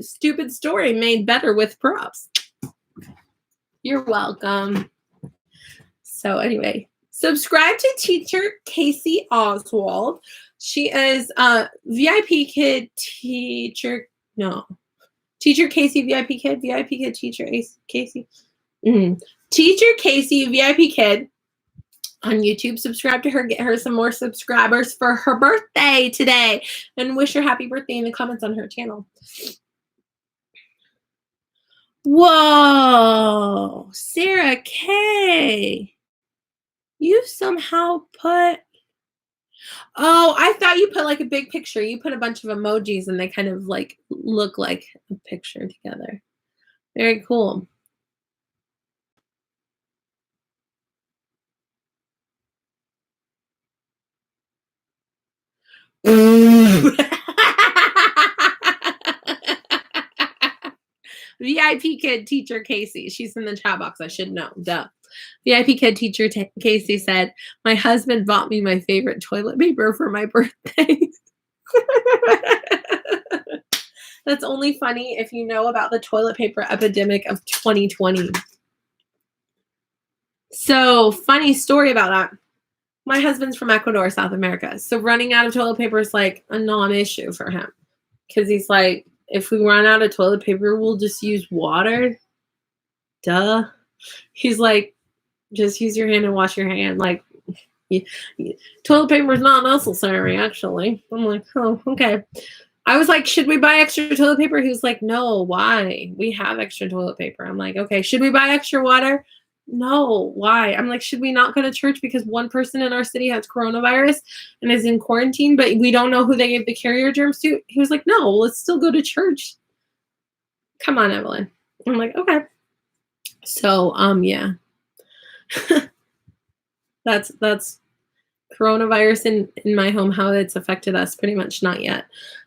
stupid story made better with props. You're welcome. So anyway, subscribe to Teacher Kasie Oswald. She is VIPKid teacher. No. Teacher Kasie VIPKid. VIPKid teacher Kasie. Teacher Kasie VIPKid on YouTube. Subscribe to her. Get her some more subscribers for her birthday today. And wish her happy birthday in the comments on her channel. Whoa. Sarah K. You somehow put... Oh, I thought you put like a big picture. You put a bunch of emojis and they kind of like look like a picture together. Very cool. VIPKid teacher Kasie. She's in the chat box. I should know. Duh. VIPKid teacher Kasie said, my husband bought me my favorite toilet paper for my birthday. That's only funny if you know about the toilet paper epidemic of 2020. So, funny story about that. My husband's from Ecuador, South America. So running out of toilet paper is like a non-issue for him. Because he's like, if we run out of toilet paper, we'll just use water. Duh. He's like, just use your hand and wash your hand. Like, toilet paper is not necessary, actually. I'm like, oh, okay. I was like, should we buy extra toilet paper? He was like, no, why? We have extra toilet paper. I'm like, okay. Should we buy extra water? No, why? I'm like, should we not go to church because one person in our city has coronavirus and is in quarantine, but we don't know who they gave the carrier germs to? He was like, no, let's still go to church. Come on, Evelyn. I'm like, okay. So, yeah. that's coronavirus in my home, how it's affected us. Pretty much not yet.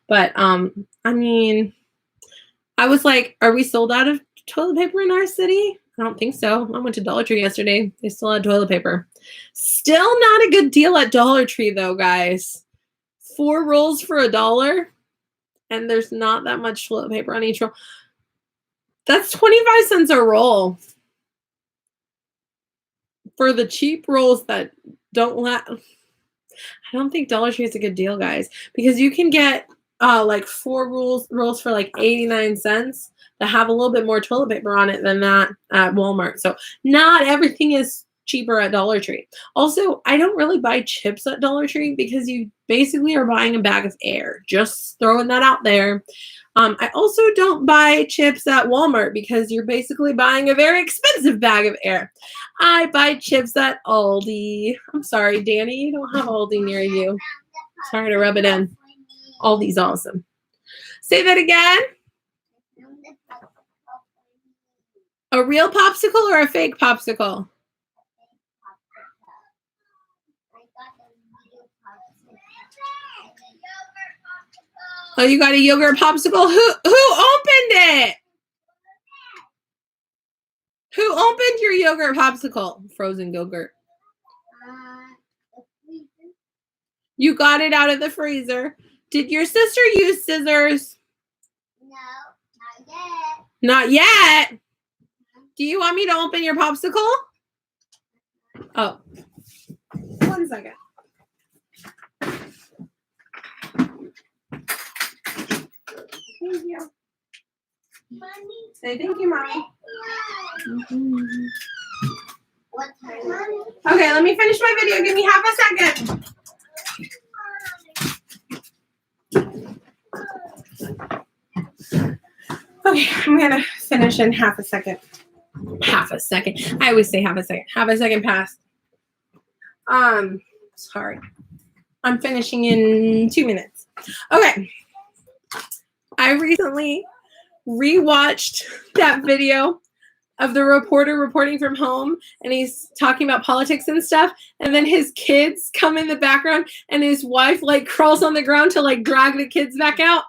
But, I mean, I was like, are we sold out of toilet paper in our city? I don't think so. I went to Dollar Tree yesterday. They still had toilet paper. Still not a good deal at Dollar Tree, though, guys. 4 rolls for $1, and there's not that much toilet paper on each roll. That's 25 cents a roll. For the cheap rolls that don't last. I don't think Dollar Tree is a good deal, guys, because you can get like 4 rolls for like 89 cents that have a little bit more toilet paper on it than that at Walmart. So not everything is cheaper at Dollar Tree. Also, I don't really buy chips at Dollar Tree because you basically are buying a bag of air. Just throwing that out there. I also don't buy chips at Walmart because you're basically buying a very expensive bag of air. I buy chips at Aldi. I'm sorry, Dani, you don't have Aldi near you. Sorry to rub it in. Aldi's awesome. Say that again. A real popsicle or a fake popsicle? Oh, you got a yogurt popsicle? Who opened it? Who opened your yogurt popsicle? Frozen yogurt. You got it out of the freezer. Did your sister use scissors? No, not yet. Not yet? Do you want me to open your popsicle? Oh. 1 second. Thank you. Mommy. Say thank you, Mommy. What time? Mommy. Okay, let me finish my video. Give me half a second. Okay, I'm going to finish in half a second. Half a second. I always say half a second. Half a second past. Sorry. I'm finishing in 2 minutes. Okay. I recently rewatched that video of the reporter reporting from home, and he's talking about politics and stuff, and then his kids come in the background, and his wife like crawls on the ground to like drag the kids back out.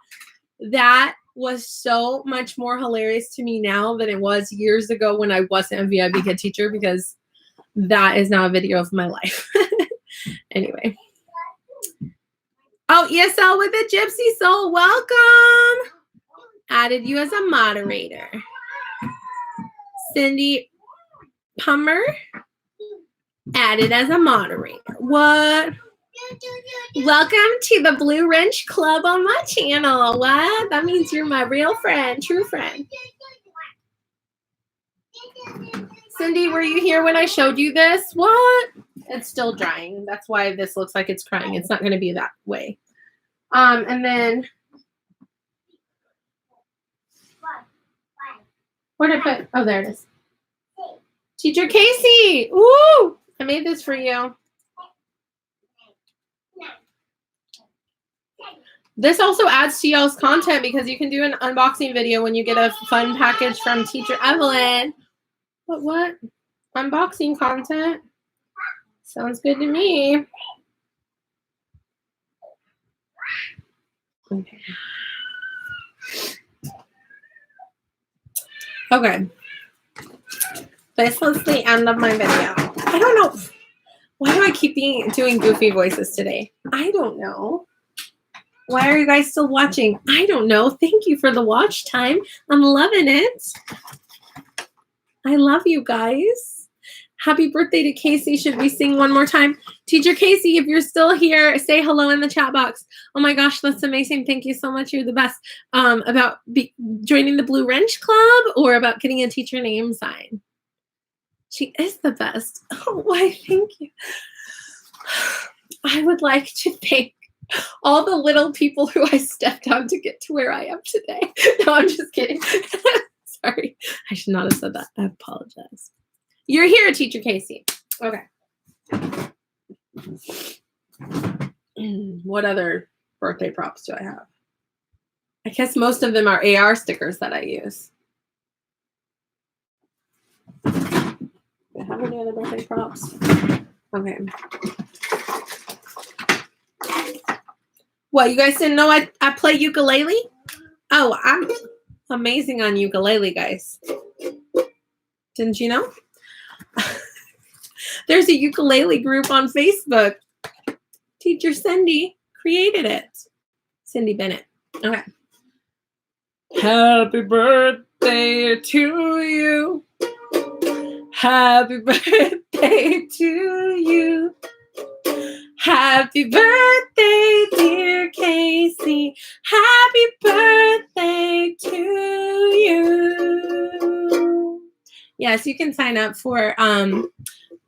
That was so much more hilarious to me now than it was years ago when I wasn't a VIPKID teacher, because that is now a video of my life. Anyway. Oh, ESL with a Gypsy Soul, welcome. Added you as a moderator. Cindy Pummer, added as a moderator. What? Welcome to the Blue Wrench Club on my channel. What? That means you're my real friend, true friend. Cindy, were you here when I showed you this? What? It's still drying. That's why this looks like it's crying. It's not going to be that way. And then, where did I put? Oh, there it is. Teacher Kasie. Woo! I made this for you. This also adds to y'all's content because you can do an unboxing video when you get a fun package from Teacher Evelyn. What? Unboxing content? Sounds good to me. Okay. Okay. This was the end of my video. I don't know. Why do I keep doing goofy voices today? I don't know. Why are you guys still watching? I don't know. Thank you for the watch time. I'm loving it. I love you guys. Happy birthday to Kasie. Should we sing one more time? Teacher Kasie, if you're still here, say hello in the chat box. Oh my gosh, that's amazing. Thank you so much. You're the best. About joining the Blue Wrench Club or about getting a teacher name sign? She is the best. Oh, why, thank you. I would like to thank all the little people who I stepped on to get to where I am today. No, I'm just kidding. Sorry. I should not have said that. I apologize. You're here, Teacher Kasie. Okay. What other birthday props do I have? I guess most of them are AR stickers that I use. Do I have any other birthday props? Okay. What, you guys didn't know I play ukulele? Oh, I'm amazing on ukulele, guys. Didn't you know? There's a ukulele group on Facebook. Teacher Cindy created it. Cindy Bennett. Okay. Happy birthday to you. Happy birthday to you. Happy birthday, dear Kasie. Happy birthday to you. Yes, you can sign up for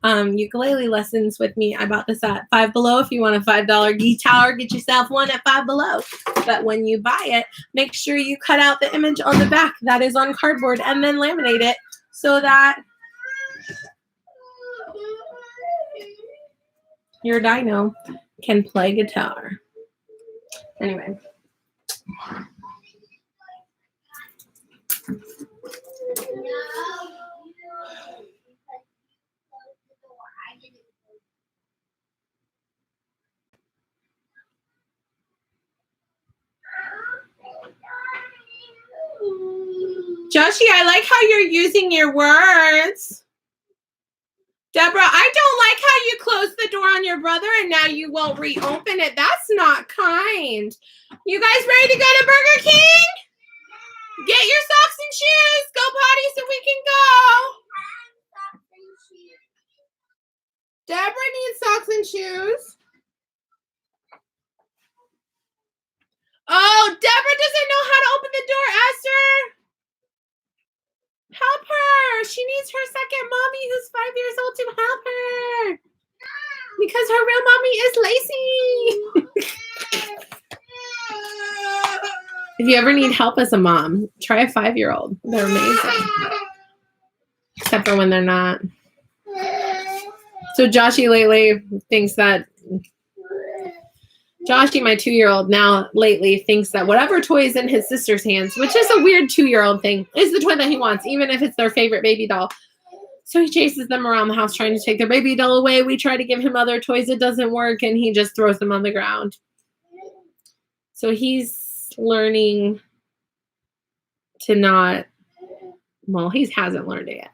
ukulele lessons with me. I bought this at Five Below. If you want a $5 guitar, get yourself one at Five Below. But when you buy it, make sure you cut out the image on the back that is on cardboard and then laminate it so that your dino can play guitar. Anyway. Joshi, I like how you're using your words. Deborah, I don't like how you closed the door on your brother and now you won't reopen it. That's not kind. You guys ready to go to Burger King? Get your socks and shoes. Go potty so we can go. Deborah needs socks and shoes. Oh, Deborah doesn't know how to open the door, Esther. Help her. She needs her second mommy who's 5 years old to help her. Because her real mommy is lazy. If you ever need help as a mom, try a 5-year-old. They're amazing. Except for when they're not. So Joshi lately thinks that Joshi, my 2-year-old, now lately thinks that whatever toy is in his sister's hands, which is a weird 2-year-old thing, is the toy that he wants, even if it's their favorite baby doll. So he chases them around the house trying to take their baby doll away. We try to give him other toys. It doesn't work, and he just throws them on the ground. So he's learning to not, well, he hasn't learned it yet.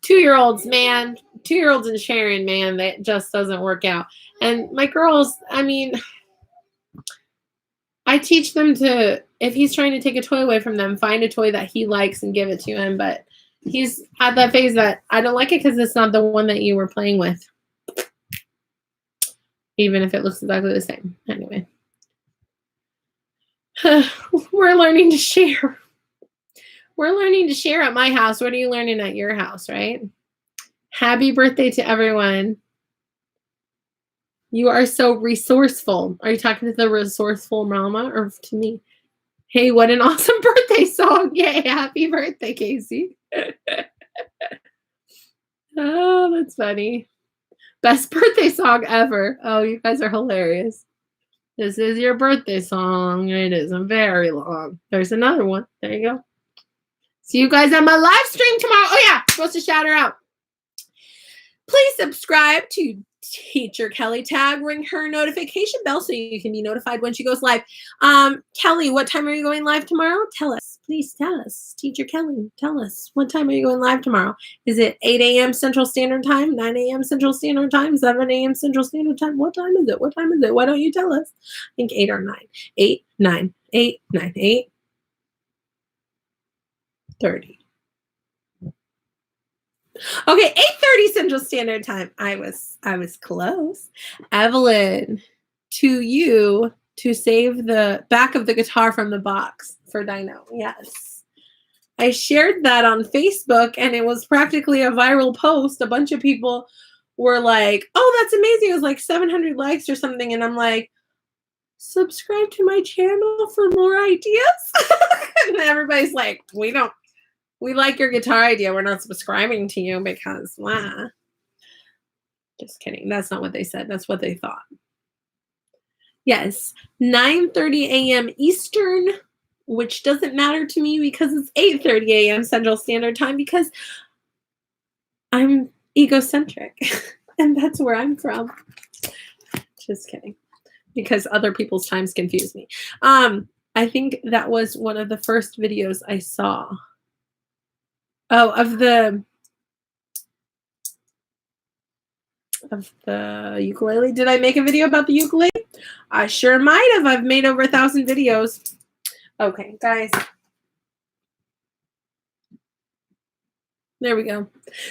2-year-olds, man, 2-year-olds and sharing, man, that just doesn't work out. And my girls, I mean, I teach them to, if he's trying to take a toy away from them, find a toy that he likes and give it to him. But he's at that phase that I don't like it because it's not the one that you were playing with. Even if it looks exactly the same. Anyway. We're learning to share. We're learning to share at my house. What are you learning at your house, right? Happy birthday to everyone. You are so resourceful. Are you talking to the resourceful mama or to me? Hey, what an awesome birthday song. Yay, happy birthday, Kasie. Oh, that's funny. Best birthday song ever. Oh, you guys are hilarious. This is your birthday song. It isn't very long. There's another one. There you go. See you guys on my live stream tomorrow. Oh, yeah. Supposed to shout her out. Please subscribe to Teacher Kelly Tag. Ring her notification bell so you can be notified when she goes live. Kelly, what time are you going live tomorrow? Tell us. Please tell us. Teacher Kelly, tell us. What time are you going live tomorrow? Is it 8 a.m. Central Standard Time, 9 a.m. Central Standard Time, 7 a.m. Central Standard Time? What time is it? What time is it? Why don't you tell us? I think 8 or 9. 8, 9, 8, 9, 8. 30. Okay, 8:30 Central Standard Time. I was close. Evelyn, to you to save the back of the guitar from the box for Dino. Yes. I shared that on Facebook and it was practically a viral post. A bunch of people were like, oh, that's amazing. It was like 700 likes or something. And I'm like, subscribe to my channel for more ideas. And everybody's like, we like your guitar idea. We're not subscribing to you because, wow. Just kidding. That's not what they said. That's what they thought. Yes, 9:30 a.m. Eastern, which doesn't matter to me because it's 8:30 a.m. Central Standard Time because I'm egocentric and that's where I'm from. Just kidding. Because other people's times confuse me. I think that was one of the first videos I saw. Oh, of the ukulele. Did I make a video about the ukulele? I sure might have. I've made over 1,000 videos. Okay, guys. There we go.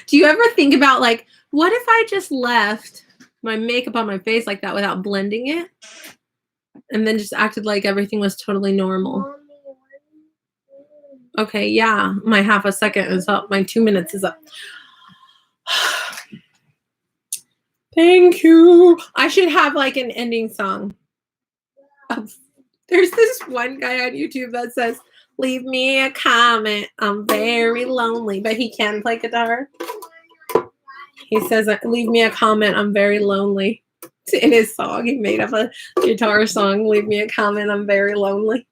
Do you ever think about, like, what if I just left my makeup on my face like that without blending it? And then just acted like everything was totally normal. Okay, yeah. My half a second is up. My 2 minutes is up. Thank you. I should have like an ending song. There's this one guy on YouTube that says, leave me a comment. I'm very lonely. But he can play guitar. He says, leave me a comment. I'm very lonely. In his song, he made up a guitar song. Leave me a comment. I'm very lonely.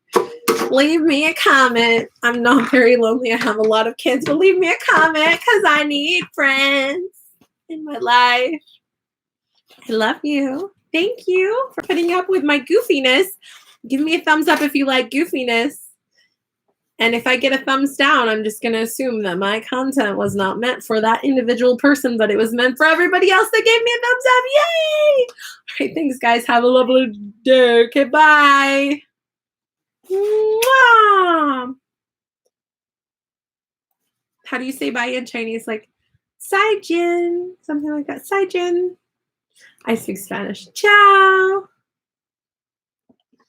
Leave me a comment. I'm not very lonely. I have a lot of kids. But leave me a comment because I need friends in my life. I love you. Thank you for putting up with my goofiness. Give me a thumbs up if you like goofiness. And if I get a thumbs down, I'm just going to assume that my content was not meant for that individual person, but it was meant for everybody else that gave me a thumbs up. Yay! All right, thanks, guys. Have a lovely day. Okay, bye. Mwah! How do you say bye in Chinese? Like, 再见, something like that. 再见. I speak Spanish. Ciao.